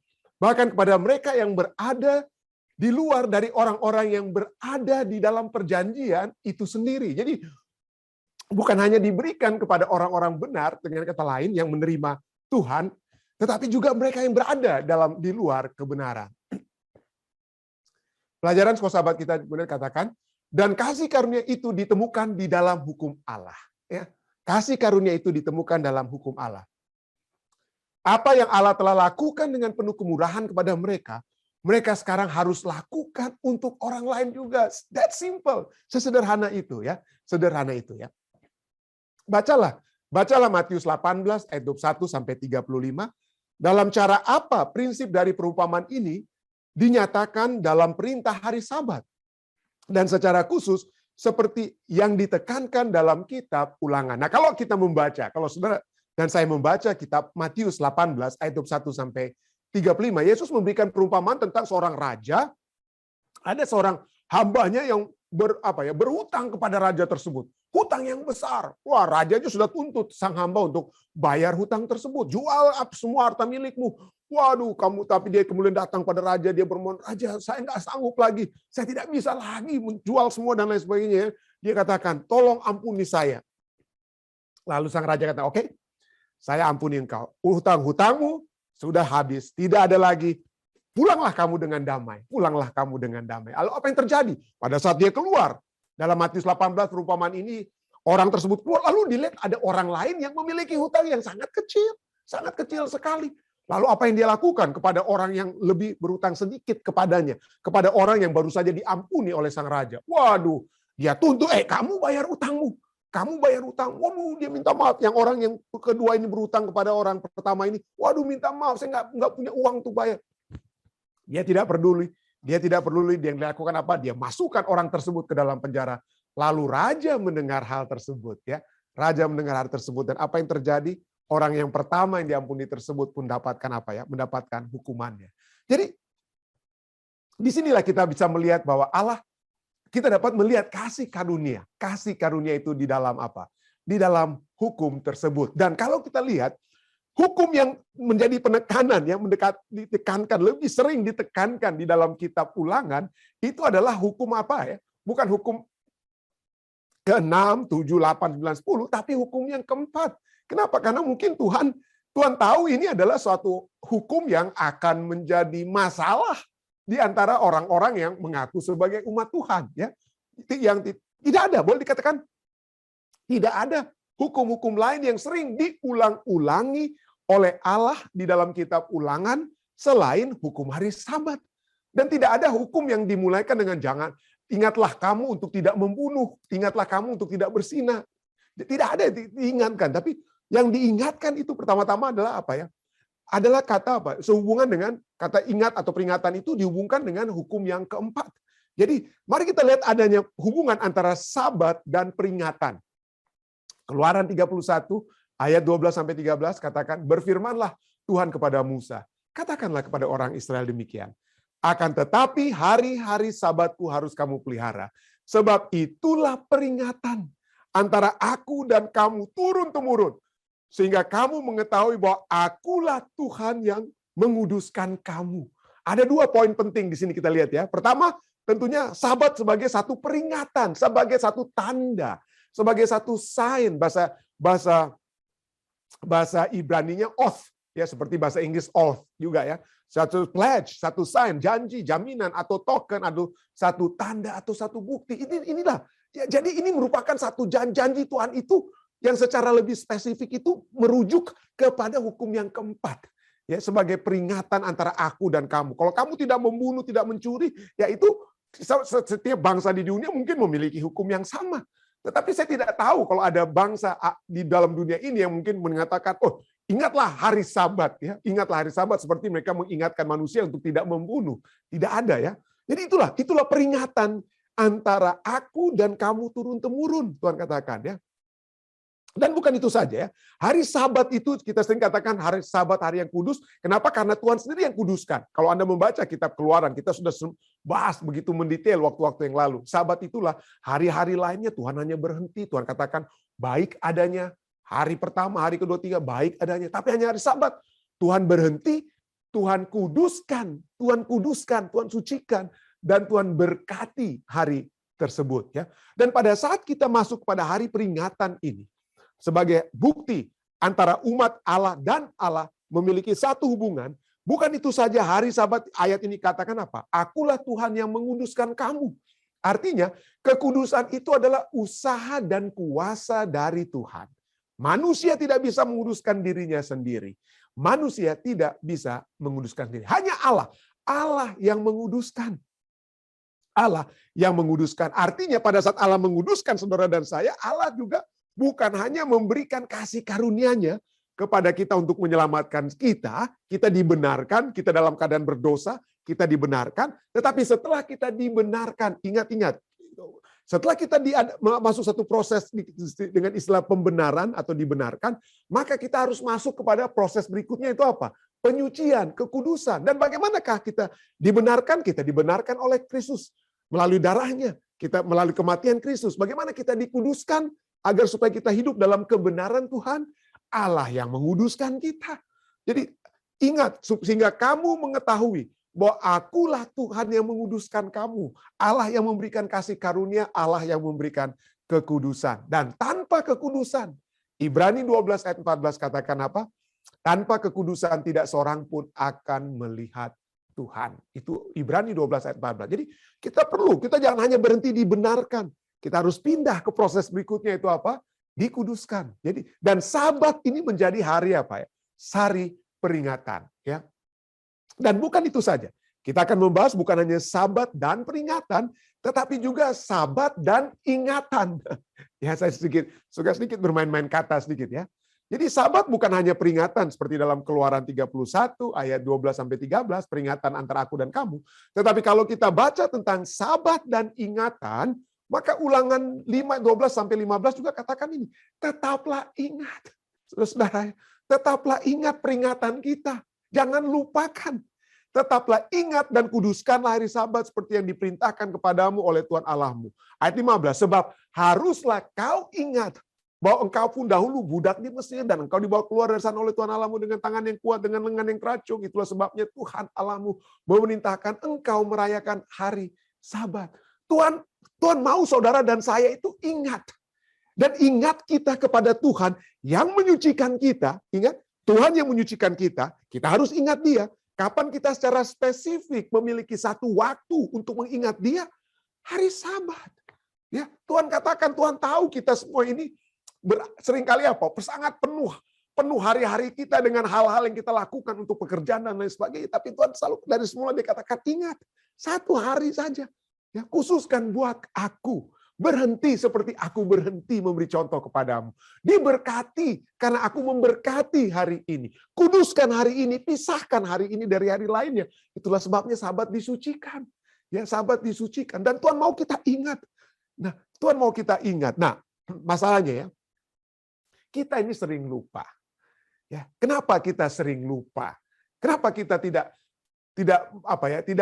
Bahkan kepada mereka yang berada di luar dari orang-orang yang berada di dalam perjanjian itu sendiri. Jadi bukan hanya diberikan kepada orang-orang benar, dengan kata lain yang menerima Tuhan, tetapi juga mereka yang berada di luar kebenaran. Pelajaran Sekolah Sabat kita kemudian katakan, dan kasih karunia itu ditemukan di dalam hukum Allah. Ya, kasih karunia itu ditemukan dalam hukum Allah. Apa yang Allah telah lakukan dengan penuh kemurahan kepada mereka, mereka sekarang harus lakukan untuk orang lain juga. That simple. Sesederhana itu ya. Sederhana itu ya. Bacalah Matius 18 ayat 21-35. Dalam cara apa prinsip dari perumpamaan ini dinyatakan dalam perintah hari Sabat. Dan secara khusus seperti yang ditekankan dalam kitab Ulangan. Nah, kalau kita membaca, kalau saudara dan saya membaca kitab Matius 18 ayat 21-35, Yesus memberikan perumpamaan tentang seorang raja, ada seorang hambanya yang berhutang kepada raja tersebut. Hutang yang besar. Wah, raja aja sudah tuntut sang hamba untuk bayar hutang tersebut. Jual semua harta milikmu. Waduh, tapi dia kemudian datang pada raja, dia bermohon, "Raja, saya nggak sanggup lagi. Saya tidak bisa lagi menjual semua dan lain sebagainya." Dia katakan, "Tolong ampuni saya." Lalu sang raja kata, "Oke, saya ampuni engkau. Hutang-hutangmu sudah habis. Tidak ada lagi. Pulanglah kamu dengan damai." Pulanglah kamu dengan damai. Lalu apa yang terjadi? Pada saat dia keluar, dalam Matius 18 perumpamaan ini, orang tersebut keluar, lalu dilihat ada orang lain yang memiliki hutang yang sangat kecil sekali. Lalu apa yang dia lakukan kepada orang yang lebih berhutang sedikit kepadanya, kepada orang yang baru saja diampuni oleh sang raja? Waduh, dia tuntut, kamu bayar utangmu. Kamu bayar utang. Waduh, dia minta maaf. Yang orang yang kedua ini berhutang kepada orang pertama ini, waduh, minta maaf, saya nggak punya uang untuk bayar. Dia tidak peduli. Dia lakukan apa? Dia masukkan orang tersebut ke dalam penjara. Lalu raja mendengar hal tersebut, ya. Raja mendengar hal tersebut, dan apa yang terjadi? Orang yang pertama yang diampuni tersebut pun mendapatkan mendapatkan hukumannya. Jadi disinilah kita bisa melihat bahwa Allah, kita dapat melihat kasih karunia. Kasih karunia itu di dalam apa? Di dalam hukum tersebut. Dan kalau kita lihat hukum yang menjadi penekanan, yang ditekankan, lebih sering ditekankan di dalam kitab Ulangan, itu adalah hukum apa ya? Bukan hukum ke-6, 7, 8, 9, 10, tapi hukum yang keempat. Kenapa? Karena mungkin Tuhan tahu ini adalah suatu hukum yang akan menjadi masalah di antara orang-orang yang mengaku sebagai umat Tuhan. Ya, yang tidak ada, boleh dikatakan tidak ada hukum-hukum lain yang sering diulang-ulangi oleh Allah di dalam kitab Ulangan selain hukum hari Sabat. Dan tidak ada hukum yang dimulaikan dengan jangan ingatlah kamu untuk tidak membunuh, ingatlah kamu untuk tidak berzina. Tidak ada yang diingatkan, tapi yang diingatkan itu pertama-tama adalah apa ya? Adalah kata apa? Sehubungan dengan kata ingat atau peringatan itu dihubungkan dengan hukum yang keempat. Jadi mari kita lihat adanya hubungan antara Sabat dan peringatan. Keluaran 31 ayat 12-13 katakan, berfirmanlah Tuhan kepada Musa, katakanlah kepada orang Israel demikian. Akan tetapi hari-hari Sabatku harus kamu pelihara. Sebab itulah peringatan antara aku dan kamu turun-temurun. Sehingga kamu mengetahui bahwa akulah Tuhan yang menguduskan kamu. Ada 2 poin penting di sini kita lihat ya. Pertama, tentunya Sabat sebagai satu peringatan, sebagai satu tanda, sebagai satu sign, bahasa Ibraninya oath, ya seperti bahasa Inggris oath juga ya. Satu pledge, satu sign, janji, jaminan atau token, atau satu tanda atau satu bukti. Inilah. Ya, jadi ini merupakan satu janji Tuhan itu yang secara lebih spesifik itu merujuk kepada hukum yang keempat. Ya, sebagai peringatan antara aku dan kamu. Kalau kamu tidak membunuh, tidak mencuri, ya itu setiap bangsa di dunia mungkin memiliki hukum yang sama. Tetapi saya tidak tahu kalau ada bangsa di dalam dunia ini yang mungkin mengatakan, oh ingatlah hari Sabat, ya ingatlah hari Sabat seperti mereka mengingatkan manusia untuk tidak membunuh. Tidak ada ya. Jadi itulah peringatan antara aku dan kamu turun-temurun, Tuhan katakan ya. Dan bukan itu saja ya. Hari Sabat itu kita sering katakan hari Sabat hari yang kudus. Kenapa? Karena Tuhan sendiri yang kuduskan. Kalau Anda membaca kitab Keluaran, kita sudah bahas begitu mendetail waktu-waktu yang lalu. Sabat itulah hari-hari lainnya Tuhan hanya berhenti. Tuhan katakan baik adanya. Hari pertama, hari kedua, tiga baik adanya. Tapi hanya hari Sabat Tuhan berhenti, Tuhan kuduskan, Tuhan sucikan, dan Tuhan berkati hari tersebut ya. Dan pada saat kita masuk pada hari peringatan ini, sebagai bukti antara umat Allah dan Allah memiliki satu hubungan. Bukan itu saja hari Sabat, ayat ini katakan apa? Akulah Tuhan yang menguduskan kamu. Artinya, kekudusan itu adalah usaha dan kuasa dari Tuhan. Manusia tidak bisa menguduskan dirinya sendiri. Manusia tidak bisa menguduskan diri. Hanya Allah. Allah yang menguduskan. Allah yang menguduskan. Artinya pada saat Allah menguduskan saudara dan saya, Allah juga bukan hanya memberikan kasih karunia-Nya kepada kita untuk menyelamatkan kita dibenarkan, kita dalam keadaan berdosa, kita dibenarkan, tetapi setelah kita dibenarkan, ingat-ingat, setelah kita masuk satu proses dengan istilah pembenaran atau dibenarkan, maka kita harus masuk kepada proses berikutnya itu apa? Penyucian, kekudusan. Dan bagaimanakah kita dibenarkan? Kita dibenarkan oleh Kristus melalui darahnya, kita melalui kematian Kristus. Bagaimana kita dikuduskan? Agar supaya kita hidup dalam kebenaran Tuhan, Allah yang menguduskan kita. Jadi ingat, sehingga kamu mengetahui bahwa akulah Tuhan yang menguduskan kamu. Allah yang memberikan kasih karunia, Allah yang memberikan kekudusan. Dan tanpa kekudusan, Ibrani 12 ayat 14 katakan apa? Tanpa kekudusan tidak seorang pun akan melihat Tuhan. Itu Ibrani 12 ayat 14. Jadi kita jangan hanya berhenti dibenarkan. Kita harus pindah ke proses berikutnya itu apa? Dikuduskan. Jadi dan Sabat ini menjadi hari apa ya? Hari peringatan ya. Dan bukan itu saja. Kita akan membahas bukan hanya Sabat dan peringatan, tetapi juga Sabat dan ingatan. Ya, saya suka sedikit bermain-main kata sedikit ya. Jadi Sabat bukan hanya peringatan seperti dalam Keluaran 31 ayat 12 sampai 13, peringatan antara aku dan kamu. Tetapi kalau kita baca tentang Sabat dan ingatan, maka Ulangan 12 sampai 15 juga katakan ini. Tetaplah ingat. Saudara, tetaplah ingat peringatan kita. Jangan lupakan. Tetaplah ingat dan kuduskanlah hari Sabat seperti yang diperintahkan kepadamu oleh Tuhan Allahmu. Ayat 15, sebab haruslah kau ingat bahwa engkau pun dahulu budak di Mesir dan engkau dibawa keluar dari sana oleh Tuhan Allahmu dengan tangan yang kuat, dengan lengan yang teracung. Itulah sebabnya Tuhan Allahmu memerintahkan engkau merayakan hari Sabat. Tuhan mau saudara dan saya itu ingat. Dan ingat kita kepada Tuhan yang menyucikan kita. Ingat, Tuhan yang menyucikan kita harus ingat Dia. Kapan kita secara spesifik memiliki satu waktu untuk mengingat Dia? Hari Sabat. Ya, Tuhan katakan, Tuhan tahu kita semua ini seringkali apa? Sangat penuh penuh hari-hari kita dengan hal-hal yang kita lakukan untuk pekerjaan dan lain sebagainya. Tapi Tuhan selalu dari semula dia katakan, ingat, 1 hari saja. Ya, khususkan buat aku. Berhenti seperti aku berhenti memberi contoh kepadamu. Diberkati karena aku memberkati hari ini. Kuduskan hari ini, pisahkan hari ini dari hari lainnya. Itulah sebabnya Sabat disucikan. Ya, Sabat disucikan. Dan Tuhan mau kita ingat. Nah, Tuhan mau kita ingat. Nah, masalahnya ya, kita ini sering lupa. Ya, kenapa kita sering lupa? Kenapa kita tidak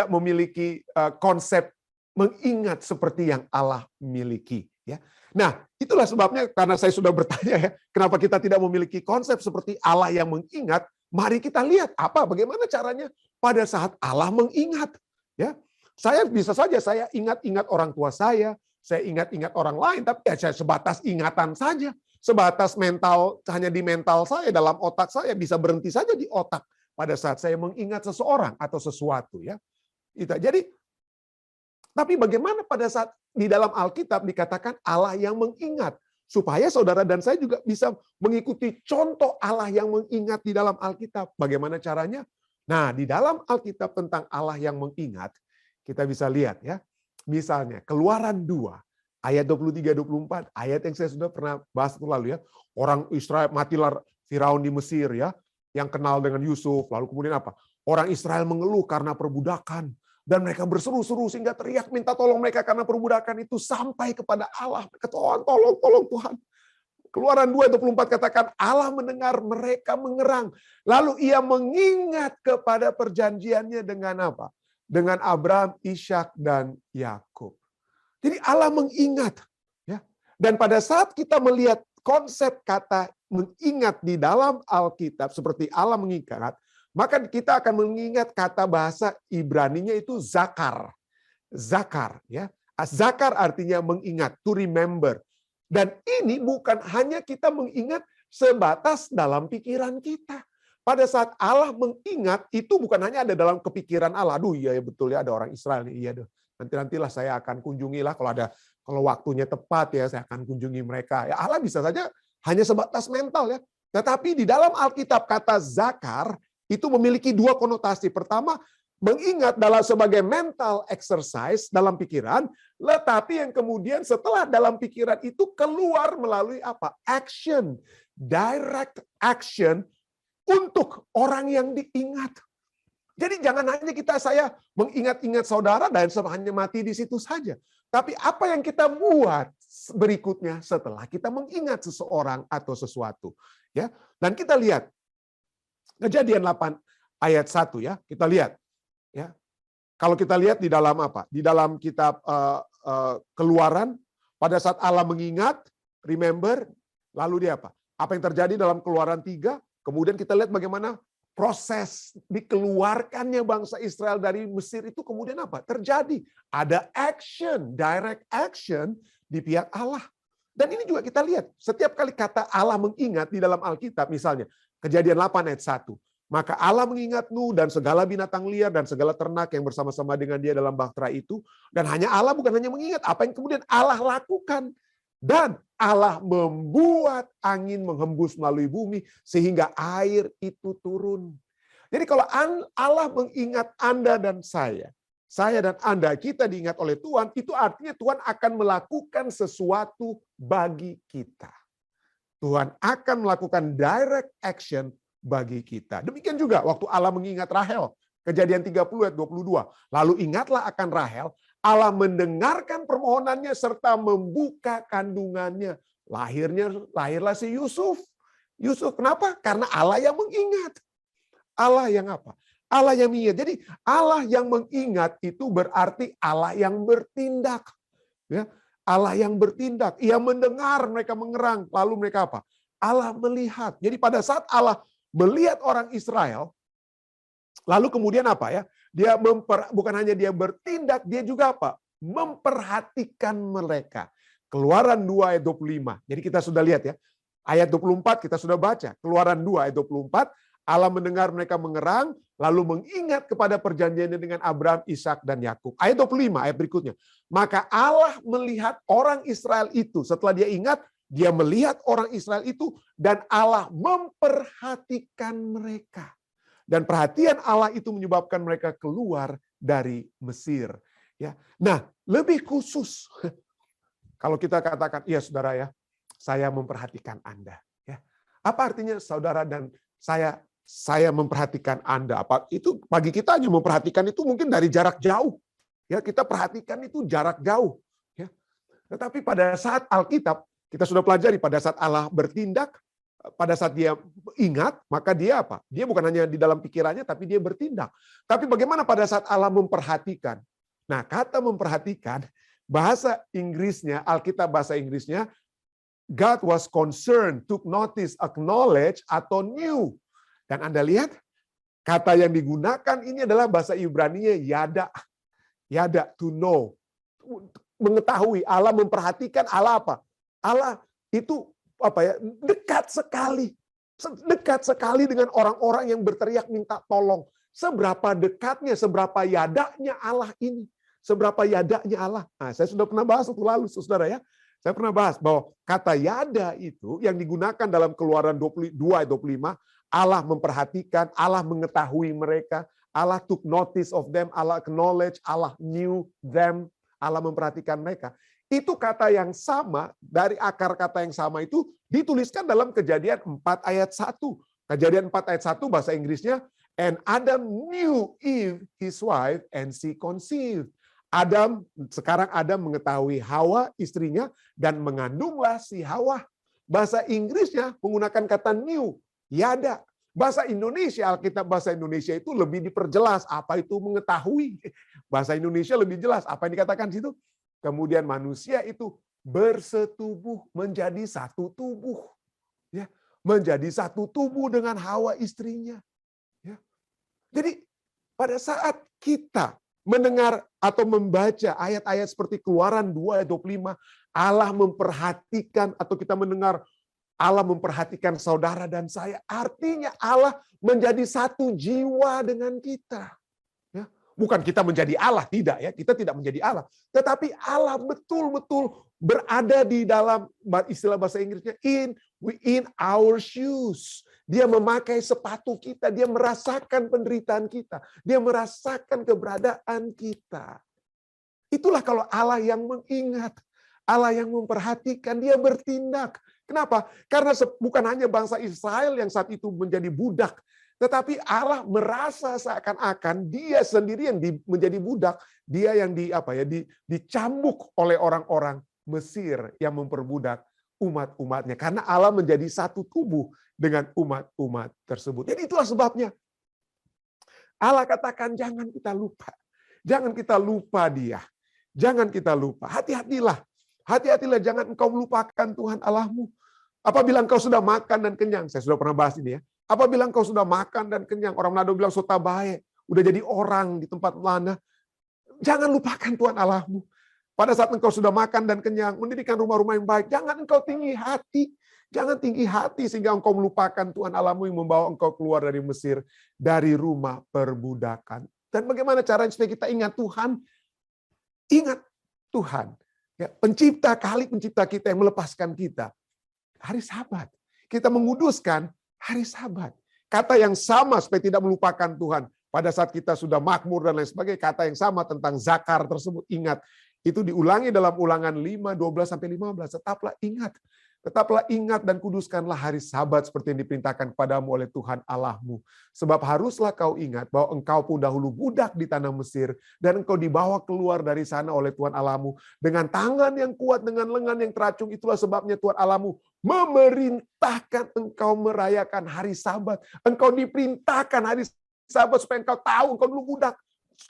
memiliki konsep mengingat seperti yang Allah miliki, ya. Nah, itulah sebabnya karena saya sudah bertanya ya, kenapa kita tidak memiliki konsep seperti Allah yang mengingat? Mari kita lihat bagaimana caranya pada saat Allah mengingat, ya. Saya bisa saja saya ingat-ingat orang tua saya ingat-ingat orang lain, tapi ya saya sebatas ingatan saja, sebatas mental, hanya di mental saya, dalam otak saya bisa berhenti saja di otak pada saat saya mengingat seseorang atau sesuatu, ya. Jadi tapi bagaimana pada saat di dalam Alkitab dikatakan Allah yang mengingat? Supaya saudara dan saya juga bisa mengikuti contoh Allah yang mengingat di dalam Alkitab. Bagaimana caranya? Nah, di dalam Alkitab tentang Allah yang mengingat, kita bisa lihat ya. Misalnya, Keluaran 2, ayat 23-24, ayat yang saya sudah pernah bahas lalu ya. Orang Israel, matilah Firaun di Mesir ya, yang kenal dengan Yusuf. Lalu kemudian apa? Orang Israel mengeluh karena perbudakan. Dan mereka berseru-seru sehingga teriak minta tolong mereka karena perbudakan itu sampai kepada Allah. Mereka tolong Tuhan. Keluaran 2:24 katakan Allah mendengar mereka mengerang. Lalu ia mengingat kepada perjanjiannya dengan apa? Dengan Abraham, Ishak dan Yakub. Jadi Allah mengingat. Ya. Dan pada saat kita melihat konsep kata mengingat di dalam Alkitab seperti Allah mengingat, maka kita akan mengingat kata bahasa Ibraninya itu zakar. Zakar, ya. Zakar artinya mengingat, to remember. Dan ini bukan hanya kita mengingat sebatas dalam pikiran kita. Pada saat Allah mengingat, itu bukan hanya ada dalam kepikiran Allah. Aduh, iya betul ya, ada orang Israel nih. Iya, nantilah saya akan kunjungilah kalau waktunya tepat ya, saya akan kunjungi mereka. Ya, Allah bisa saja hanya sebatas mental ya. Tetapi di dalam Alkitab kata zakar itu memiliki 2 konotasi. Pertama, mengingat sebagai mental exercise dalam pikiran, tetapi yang kemudian setelah dalam pikiran itu keluar melalui apa? Action, direct action untuk orang yang diingat. Jadi jangan hanya saya mengingat-ingat saudara dan hanya mati di situ saja. Tapi apa yang kita buat berikutnya setelah kita mengingat seseorang atau sesuatu. Ya. Dan kita lihat Kejadian 8 ayat 1 ya, kita lihat ya. Kalau kita lihat di dalam apa? Di dalam kitab Keluaran, pada saat Allah mengingat, remember, lalu dia apa? Apa yang terjadi dalam Keluaran 3? Kemudian kita lihat bagaimana proses dikeluarkannya bangsa Israel dari Mesir itu kemudian apa? Terjadi. Ada action, direct action di pihak Allah. Dan ini juga kita lihat, setiap kali kata Allah mengingat di dalam Alkitab, misalnya, Kejadian 8 ayat 1. Maka Allah mengingat Nuh dan segala binatang liar dan segala ternak yang bersama-sama dengan dia dalam bahtera itu. Dan hanya Allah bukan hanya mengingat, apa yang kemudian Allah lakukan. Dan Allah membuat angin menghembus melalui bumi sehingga air itu turun. Jadi kalau Allah mengingat Anda dan saya dan Anda, kita diingat oleh Tuhan, itu artinya Tuhan akan melakukan sesuatu bagi kita. Tuhan akan melakukan direct action bagi kita. Demikian juga waktu Allah mengingat Rahel. Kejadian 30 ayat 22. Lalu ingatlah akan Rahel, Allah mendengarkan permohonannya serta membuka kandungannya. Lahirlah si Yusuf. Yusuf kenapa? Karena Allah yang mengingat. Allah yang apa? Allah yang mengingat. Jadi Allah yang mengingat itu berarti Allah yang bertindak. Ya. Allah yang bertindak, ia mendengar mereka mengerang, lalu mereka apa? Allah melihat. Jadi pada saat Allah melihat orang Israel, lalu kemudian apa ya? Dia bukan hanya dia bertindak, dia juga apa? Memperhatikan mereka. Keluaran 2 ayat 25. Jadi kita sudah lihat ya. Ayat 24 kita sudah baca. Keluaran 2 ayat 24. Allah mendengar mereka mengerang, lalu mengingat kepada perjanjiannya dengan Abraham, Ishak, dan Yakub. Ayat 25, ayat berikutnya. Maka Allah melihat orang Israel itu, setelah dia ingat, Dia melihat orang Israel itu dan Allah memperhatikan mereka. Dan perhatian Allah itu menyebabkan mereka keluar dari Mesir. Ya. Nah, lebih khusus kalau kita katakan, iya saudara ya, saya memperhatikan Anda. Ya. Apa artinya saudara dan saya memperhatikan Anda? Apa itu bagi kita hanya memperhatikan itu mungkin dari jarak jauh. Ya, kita perhatikan itu jarak jauh. Ya. Tetapi pada saat Alkitab, kita sudah pelajari pada saat Allah bertindak, pada saat dia ingat, maka dia apa? Dia bukan hanya di dalam pikirannya, tapi dia bertindak. Tapi bagaimana pada saat Allah memperhatikan? Nah, kata memperhatikan, bahasa Inggrisnya, Alkitab bahasa Inggrisnya, God was concerned, took notice, acknowledge, atau knew. Dan Anda lihat, kata yang digunakan ini adalah bahasa Ibrani-nya yada. Yada, to know. Mengetahui, Allah memperhatikan, Allah apa? Allah itu dekat sekali dengan orang-orang yang berteriak minta tolong. Seberapa dekatnya, seberapa yadanya Allah ini, seberapa yadanya Allah. Nah, saya sudah pernah bahas waktu lalu, saudara ya. Saya pernah bahas bahwa kata yada itu yang digunakan dalam Keluaran 22 ayat 25, Allah memperhatikan, Allah mengetahui mereka, Allah took notice of them, Allah acknowledge, Allah knew them, Allah memperhatikan mereka. Itu kata yang sama, dari akar kata yang sama itu dituliskan dalam Kejadian 4 ayat 1. Kejadian 4 ayat 1 bahasa Inggrisnya, and Adam knew Eve, his wife, and she conceived. Sekarang Adam mengetahui Hawa, istrinya, dan mengandunglah si Hawa. Bahasa Inggrisnya menggunakan kata knew, yada. Bahasa Indonesia, Alkitab bahasa Indonesia itu lebih diperjelas apa itu mengetahui. Bahasa Indonesia lebih jelas apa yang dikatakan di situ. Kemudian manusia itu bersetubuh menjadi satu tubuh, ya, menjadi satu tubuh dengan Hawa istrinya. Ya. Jadi pada saat kita mendengar atau membaca ayat-ayat seperti Keluaran 2 ayat 25, Allah memperhatikan atau kita mendengar Allah memperhatikan saudara dan saya, artinya Allah menjadi satu jiwa dengan kita. Bukan kita menjadi Allah, tidak ya. Kita tidak menjadi Allah. Tetapi Allah betul-betul berada di dalam, istilah bahasa Inggrisnya, in our shoes. Dia memakai sepatu kita, dia merasakan penderitaan kita, dia merasakan keberadaan kita. Itulah kalau Allah yang mengingat, Allah yang memperhatikan, dia bertindak. Kenapa? Karena bukan hanya bangsa Israel yang saat itu menjadi budak, tetapi Allah merasa seakan-akan dia sendiri yang menjadi budak, dia yang dicambuk oleh orang-orang Mesir yang memperbudak umat-umatnya. Karena Allah menjadi satu tubuh dengan umat-umat tersebut. Jadi itulah sebabnya Allah katakan jangan kita lupa. Jangan kita lupa dia. Jangan kita lupa. Hati-hatilah. Hati-hatilah jangan engkau melupakan Tuhan Allahmu. Apabila engkau sudah makan dan kenyang, saya sudah pernah bahas ini ya. Apabila engkau sudah makan dan kenyang, orang Manado bilang sota bae, udah jadi orang di tempat mana, jangan lupakan Tuhan Allahmu. Pada saat engkau sudah makan dan kenyang, mendirikan rumah-rumah yang baik, jangan engkau tinggi hati. Jangan tinggi hati sehingga engkau melupakan Tuhan Allahmu yang membawa engkau keluar dari Mesir, dari rumah perbudakan. Dan bagaimana caranya supaya kita ingat Tuhan? Ingat Tuhan. Ya, pencipta kita yang melepaskan kita. Hari Sabat. Kita menguduskan hari Sabat. Kata yang sama supaya tidak melupakan Tuhan. Pada saat kita sudah makmur dan lain sebagainya, kata yang sama tentang zakar tersebut. Ingat, itu diulangi dalam Ulangan 5, 12-15. Tetaplah ingat dan kuduskanlah hari Sabat seperti yang diperintahkan kepadamu oleh Tuhan Allahmu. Sebab haruslah kau ingat bahwa engkau pun dahulu budak di tanah Mesir dan engkau dibawa keluar dari sana oleh Tuhan Allahmu dengan tangan yang kuat, dengan lengan yang teracung. Itulah sebabnya Tuhan Allahmu memerintahkan engkau merayakan hari Sabat. Engkau diperintahkan hari Sabat supaya engkau tahu engkau dulu budak.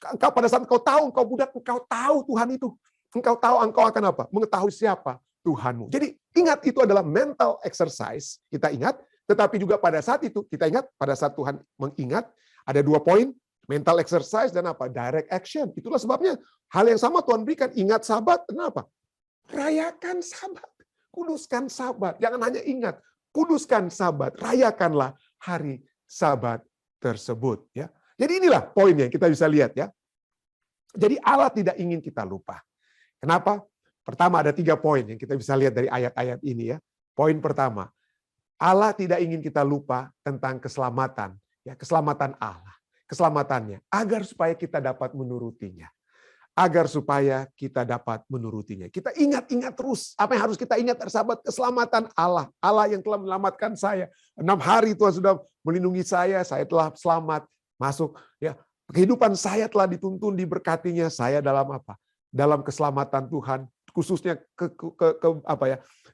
Engkau pada saat engkau tahu engkau budak, engkau tahu Tuhan itu. Engkau tahu engkau akan apa? Mengetahui siapa Tuhanmu. Jadi ingat itu adalah mental exercise. Kita ingat, tetapi juga pada saat itu kita ingat, pada saat Tuhan mengingat, ada 2 poin, mental exercise dan apa? Direct action. Itulah sebabnya hal yang sama Tuhan berikan. Ingat Sabat, kenapa? Rayakan Sabat. Kuduskan Sabat. Jangan hanya ingat, kuduskan Sabat. Rayakanlah hari Sabat tersebut. Ya. Jadi inilah poinnya yang kita bisa lihat ya. Jadi Allah tidak ingin kita lupa. Kenapa? Pertama, ada 3 poin yang kita bisa lihat dari ayat-ayat ini ya. Poin pertama, Allah tidak ingin kita lupa tentang keselamatan, ya, keselamatan Allah, keselamatannya, agar supaya kita dapat menurutinya. Agar supaya kita dapat menurutinya. Kita ingat terus apa yang harus kita ingat, sahabat, keselamatan Allah. Allah yang telah menyelamatkan saya. 6 hari Tuhan sudah melindungi saya telah selamat masuk. Ya, kehidupan saya telah dituntun, diberkatinya. Saya dalam apa? Dalam keselamatan Tuhan, khususnya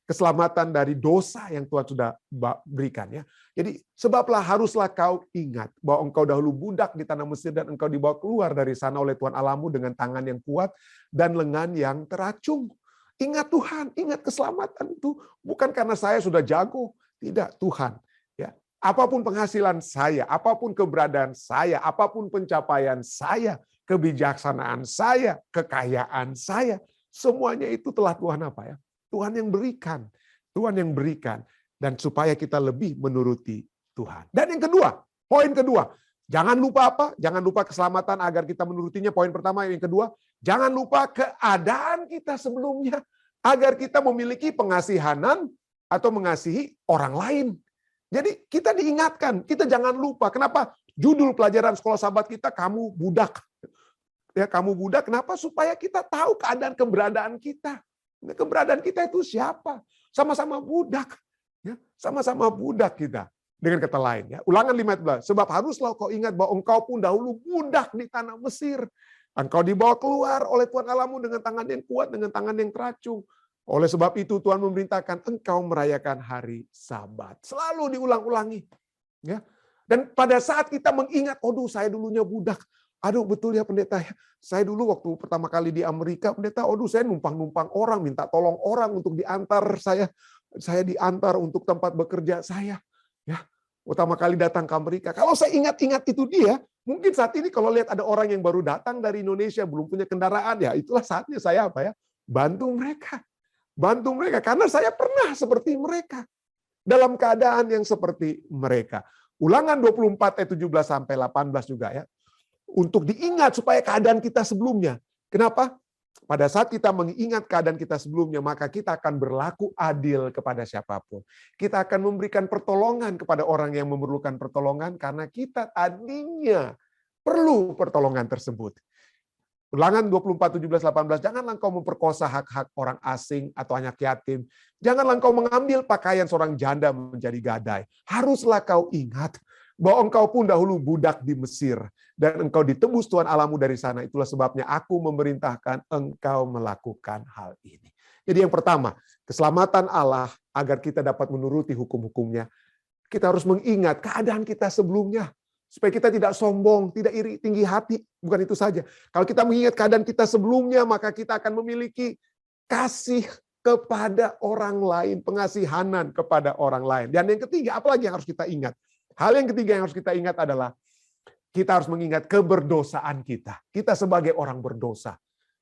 keselamatan dari dosa yang Tuhan sudah berikan, ya. Jadi sebablah haruslah kau ingat bahwa engkau dahulu budak di tanah Mesir dan engkau dibawa keluar dari sana oleh Tuhan Allahmu dengan tangan yang kuat dan lengan yang teracung. Ingat Tuhan, ingat keselamatan itu bukan karena saya sudah jago, tidak, Tuhan. Ya, apapun penghasilan saya, apapun keberadaan saya, apapun pencapaian saya, kebijaksanaan saya, kekayaan saya, semuanya itu telah Tuhan apa ya? Tuhan yang berikan. Tuhan yang berikan. Dan supaya kita lebih menuruti Tuhan. Dan yang kedua, poin kedua, jangan lupa apa? Jangan lupa keselamatan agar kita menurutinya. Poin pertama. Yang kedua, jangan lupa keadaan kita sebelumnya agar kita memiliki pengasihanan atau mengasihi orang lain. Jadi kita diingatkan, kita jangan lupa. Kenapa? Judul pelajaran sekolah sahabat kita, kamu budak. Ya, kamu budak. Kenapa? Supaya kita tahu keberadaan kita. Keberadaan kita itu siapa? Sama-sama budak. Ya, sama-sama budak kita. Dengan kata lain, ya. Ulangan 5:11. Sebab haruslah kau ingat bahwa engkau pun dahulu budak di tanah Mesir. Engkau dibawa keluar oleh Tuhan Allahmu dengan tangan yang kuat, dengan tangan yang teracung. Oleh sebab itu Tuhan memerintahkan engkau merayakan hari Sabat. Selalu diulang-ulangi. Ya. Dan pada saat kita mengingat, aduh saya dulunya budak. Aduh betul ya pendeta, saya dulu waktu pertama kali di Amerika, pendeta, aduh saya numpang-numpang orang, minta tolong orang untuk diantar saya diantar untuk tempat bekerja saya. Ya, pertama kali datang ke Amerika. Kalau saya ingat-ingat itu dia, mungkin saat ini kalau lihat ada orang yang baru datang dari Indonesia, belum punya kendaraan, ya itulah saatnya saya apa ya? Bantu mereka. Bantu mereka, karena saya pernah seperti mereka. Dalam keadaan yang seperti mereka. Ulangan 24 ayat 17-18 juga ya. Untuk diingat supaya keadaan kita sebelumnya. Kenapa? Pada saat kita mengingat keadaan kita sebelumnya, maka kita akan berlaku adil kepada siapapun. Kita akan memberikan pertolongan kepada orang yang memerlukan pertolongan, karena kita tadinya perlu pertolongan tersebut. Ulangan 24, 17, 18, janganlah engkau memperkosa hak-hak orang asing atau anak yatim. Janganlah engkau mengambil pakaian seorang janda menjadi gadai. Haruslah kau ingat bahwa engkau pun dahulu budak di Mesir, dan engkau ditebus Tuhan Allahmu dari sana. Itulah sebabnya aku memerintahkan engkau melakukan hal ini. Jadi yang pertama, keselamatan Allah agar kita dapat menuruti hukum-hukumnya. Kita harus mengingat keadaan kita sebelumnya, supaya kita tidak sombong, tidak iri, tinggi hati. Bukan itu saja. Kalau kita mengingat keadaan kita sebelumnya, maka kita akan memiliki kasih kepada orang lain, pengasihanan kepada orang lain. Dan yang ketiga, apalagi yang harus kita ingat? Hal yang ketiga yang harus kita ingat adalah kita harus mengingat keberdosaan kita. Kita sebagai orang berdosa.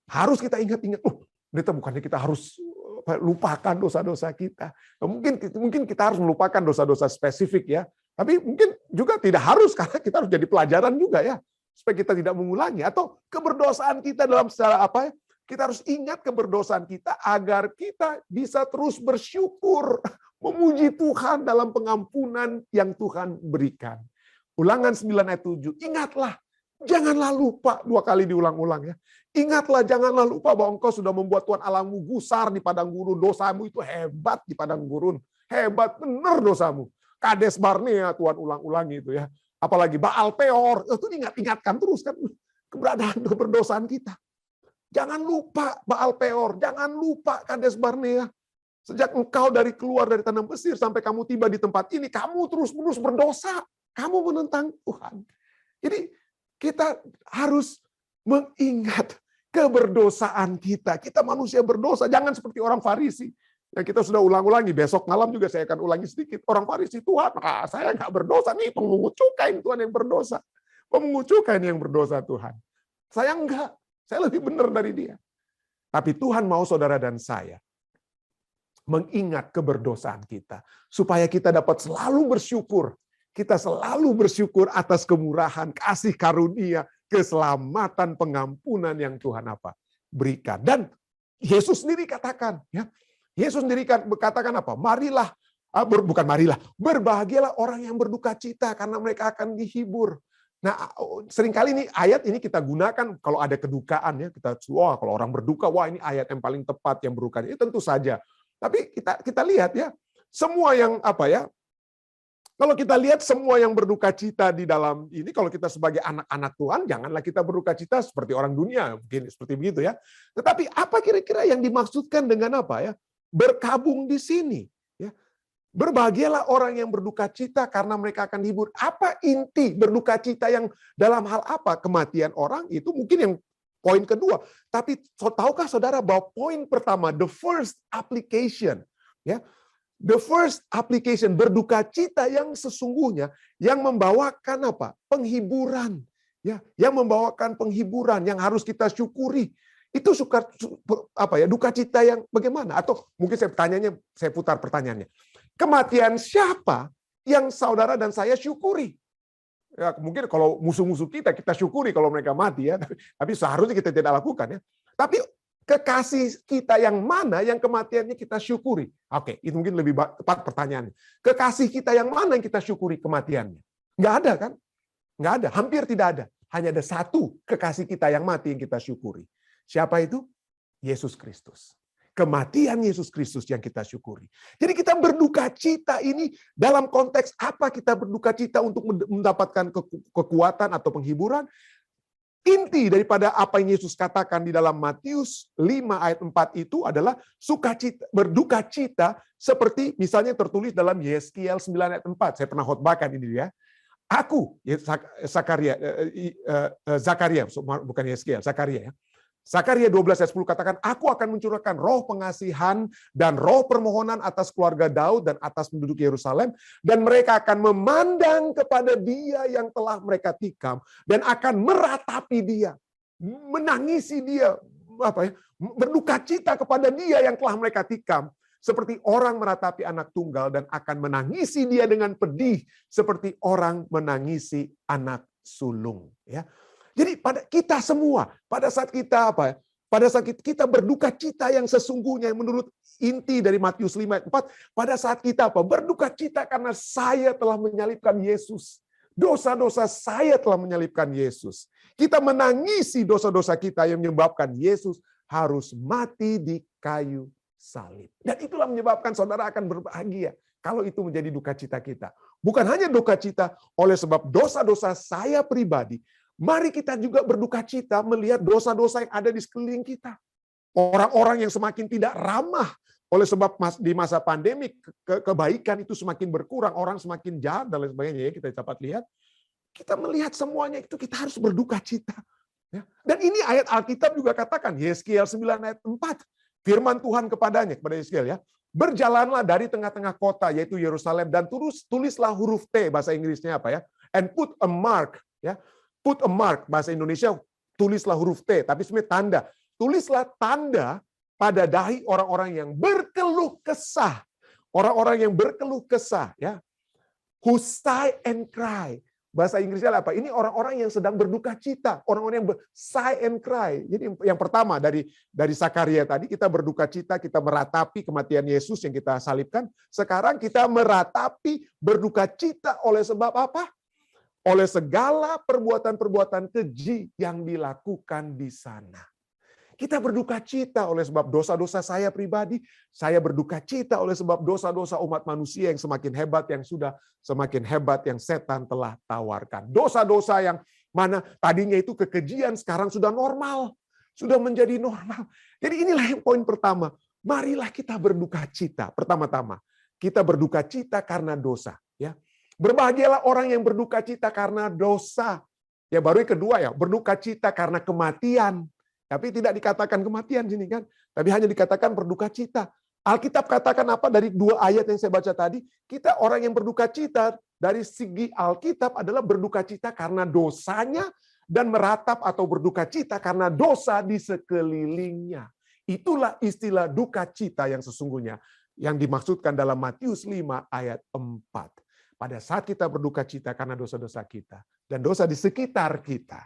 Harus kita ingat-ingat, bukannya kita harus lupakan dosa-dosa kita. Mungkin kita harus melupakan dosa-dosa spesifik ya. Tapi mungkin juga tidak harus, karena kita harus jadi pelajaran juga ya. Supaya kita tidak mengulangi. Atau keberdosaan kita dalam secara apa ya? Kita harus ingat keberdosaan kita agar kita bisa terus bersyukur, memuji Tuhan dalam pengampunan yang Tuhan berikan. Ulangan 9 ayat 7, ingatlah, janganlah lupa, 2 kali diulang-ulang ya. Ingatlah, janganlah lupa bahwa engkau sudah membuat Tuhan Allahmu gusar di padang gurun. Dosamu itu hebat di padang gurun. Hebat benar dosamu. Kades Barnea Tuhan ulang-ulangi itu ya. Apalagi Baal Peor, itu ingatkan terus kan keberadaan keberdosaan kita. Jangan lupa Baal Peor, jangan lupa Kades Barnea. Sejak engkau keluar dari tanah Mesir sampai kamu tiba di tempat ini, kamu terus-menerus berdosa. Kamu menentang Tuhan. Jadi kita harus mengingat keberdosaan kita. Kita manusia berdosa, jangan seperti orang Farisi. Yang kita sudah ulang-ulangi, besok malam juga saya akan ulangi sedikit. Orang Farisi, Tuhan, saya nggak berdosa nih, pemungut cukai Tuhan yang berdosa. Pemungut cukai yang berdosa Tuhan. Saya enggak. Saya lebih benar dari dia. Tapi Tuhan mau saudara dan saya mengingat keberdosaan kita. Supaya kita dapat selalu bersyukur. Kita selalu bersyukur atas kemurahan, kasih karunia, keselamatan, pengampunan yang Tuhan berikan. Dan Yesus sendiri katakan, ya. Yesus sendiri katakan apa? Marilah, bukan marilah, berbahagialah orang yang berduka cita karena mereka akan dihibur. Nah, seringkali ini ayat ini kita gunakan kalau ada kedukaan, ya. Kita, wah, kalau orang berduka, wah ini ayat yang paling tepat yang berduka. Itu tentu saja. Tapi kita lihat, ya, semua yang apa, ya? Kalau kita lihat semua yang berduka cita di dalam ini, kalau kita sebagai anak-anak Tuhan, janganlah kita berduka cita seperti orang dunia, mungkin seperti begitu, ya. Tetapi apa kira-kira yang dimaksudkan dengan apa, ya? Berkabung di sini, ya. Berbahagialah orang yang berduka cita karena mereka akan dihibur. Apa inti berduka cita yang dalam hal apa? Kematian orang itu mungkin yang poin kedua. Tapi tahukah saudara bahwa poin pertama, the first application, ya, the first application berduka cita yang sesungguhnya yang membawakan apa? Penghiburan, ya, yang membawakan penghiburan yang harus kita syukuri. Itu duka cita yang bagaimana? Atau mungkin saya putar pertanyaannya. Kematian siapa yang saudara dan saya syukuri? Ya, mungkin kalau musuh-musuh kita syukuri kalau mereka mati, ya. Tapi seharusnya kita tidak lakukan, ya. Tapi kekasih kita yang mana yang kematiannya kita syukuri? Oke, itu mungkin lebih tepat pertanyaannya. Kekasih kita yang mana yang kita syukuri kematiannya? Nggak ada, kan? Nggak ada, hampir tidak ada. Hanya ada satu kekasih kita yang mati yang kita syukuri. Siapa itu? Yesus Kristus. Kematian Yesus Kristus yang kita syukuri. Jadi kita berduka cita ini dalam konteks apa kita berduka cita untuk mendapatkan kekuatan atau penghiburan? Inti daripada apa yang Yesus katakan di dalam Matius 5 ayat 4 itu adalah berduka cita seperti misalnya tertulis dalam Yeskiel 9 ayat 4. Saya pernah khotbahkan ini, ya. Aku, Zakaria, bukan Yeskiel, Zakaria, ya. Zakaria 12 ayat 10 katakan, aku akan mencurahkan roh pengasihan dan roh permohonan atas keluarga Daud dan atas penduduk Yerusalem, dan mereka akan memandang kepada Dia yang telah mereka tikam dan akan meratapi Dia, menangisi Dia, berduka cita kepada Dia yang telah mereka tikam, seperti orang meratapi anak tunggal, dan akan menangisi Dia dengan pedih seperti orang menangisi anak sulung, ya. Jadi pada kita semua, pada saat kita pada saat kita berduka cita yang sesungguhnya yang menurut inti dari Matius 5 ayat 4, pada saat kita berduka cita karena saya telah menyalibkan Yesus. Dosa-dosa saya telah menyalibkan Yesus. Kita menangisi dosa-dosa kita yang menyebabkan Yesus harus mati di kayu salib. Dan itulah menyebabkan saudara akan berbahagia kalau itu menjadi duka cita kita. Bukan hanya duka cita oleh sebab dosa-dosa saya pribadi, mari kita juga berduka cita melihat dosa-dosa yang ada di sekeliling kita. Orang-orang yang semakin tidak ramah oleh sebab di masa pandemi kebaikan itu semakin berkurang, orang semakin jahat dan lain sebagainya, ya, kita dapat lihat. Kita melihat semuanya itu kita harus berduka cita. Ya. Dan ini ayat Alkitab juga katakan, Yeskiel 9 ayat 4, firman Tuhan kepada Yeskiel, ya. Berjalanlah dari tengah-tengah kota yaitu Yerusalem dan tulislah huruf T, bahasa Inggrisnya apa, ya? And put a mark, ya. Put a mark, bahasa Indonesia tulislah huruf T, tapi sebenarnya tanda. Tulislah tanda pada dahi orang-orang yang berkeluh kesah. Orang-orang yang berkeluh kesah, ya. Who sigh and cry. Bahasa Inggrisnya apa? Ini orang-orang yang sedang berduka cita, orang-orang yang sigh and cry. Jadi yang pertama dari Zakaria tadi, kita berduka cita, kita meratapi kematian Yesus yang kita salibkan. Sekarang kita meratapi berduka cita oleh sebab apa? Oleh segala perbuatan-perbuatan keji yang dilakukan di sana. Kita berduka cita oleh sebab dosa-dosa saya pribadi, saya berduka cita oleh sebab dosa-dosa umat manusia yang semakin hebat, yang sudah semakin hebat, yang setan telah tawarkan. Dosa-dosa yang mana tadinya itu kekejian, sekarang sudah normal, sudah menjadi normal. Jadi inilah yang poin pertama. Marilah kita berduka cita. Pertama-tama, kita berduka cita karena dosa, ya. Berbahagialah orang yang berduka cita karena dosa. Ya, baru yang kedua, ya, berduka cita karena kematian. Tapi tidak dikatakan kematian sini, kan. Tapi hanya dikatakan berduka cita. Alkitab katakan apa dari dua ayat yang saya baca tadi? Kita orang yang berduka cita dari segi Alkitab adalah berduka cita karena dosanya dan meratap atau berduka cita karena dosa di sekelilingnya. Itulah istilah duka cita yang sesungguhnya yang dimaksudkan dalam Matius 5 ayat 4. Pada saat kita berduka cita karena dosa-dosa kita dan dosa di sekitar kita,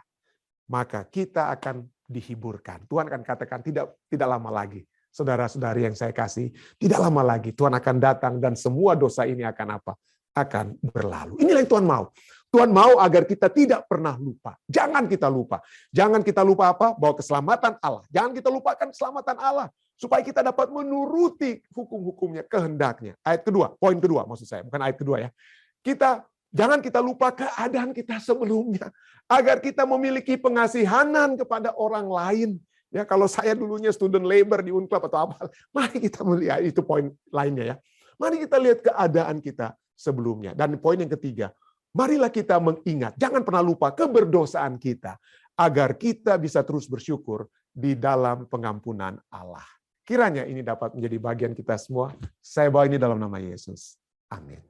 maka kita akan dihiburkan. Tuhan akan katakan tidak lama lagi. Saudara-saudari yang saya kasih, tidak lama lagi Tuhan akan datang dan semua dosa ini akan apa? Akan berlalu. Inilah yang Tuhan mau. Tuhan mau agar kita tidak pernah lupa. Jangan kita lupa. Jangan kita lupa apa? Bahwa keselamatan Allah. Jangan kita lupakan keselamatan Allah. Supaya kita dapat menuruti hukum-hukumnya, kehendaknya. Ayat kedua, poin kedua maksud saya. Bukan ayat kedua ya. Jangan kita lupa keadaan kita sebelumnya. Agar kita memiliki pengasihanan kepada orang lain. Ya, kalau saya dulunya student labor di Unclub atau apa, mari kita melihat itu poin lainnya ya. Mari kita lihat keadaan kita sebelumnya. Dan poin yang ketiga, marilah kita mengingat, jangan pernah lupa keberdosaan kita agar kita bisa terus bersyukur di dalam pengampunan Allah. Kiranya ini dapat menjadi bagian kita semua. Saya bawa ini dalam nama Yesus. Amin.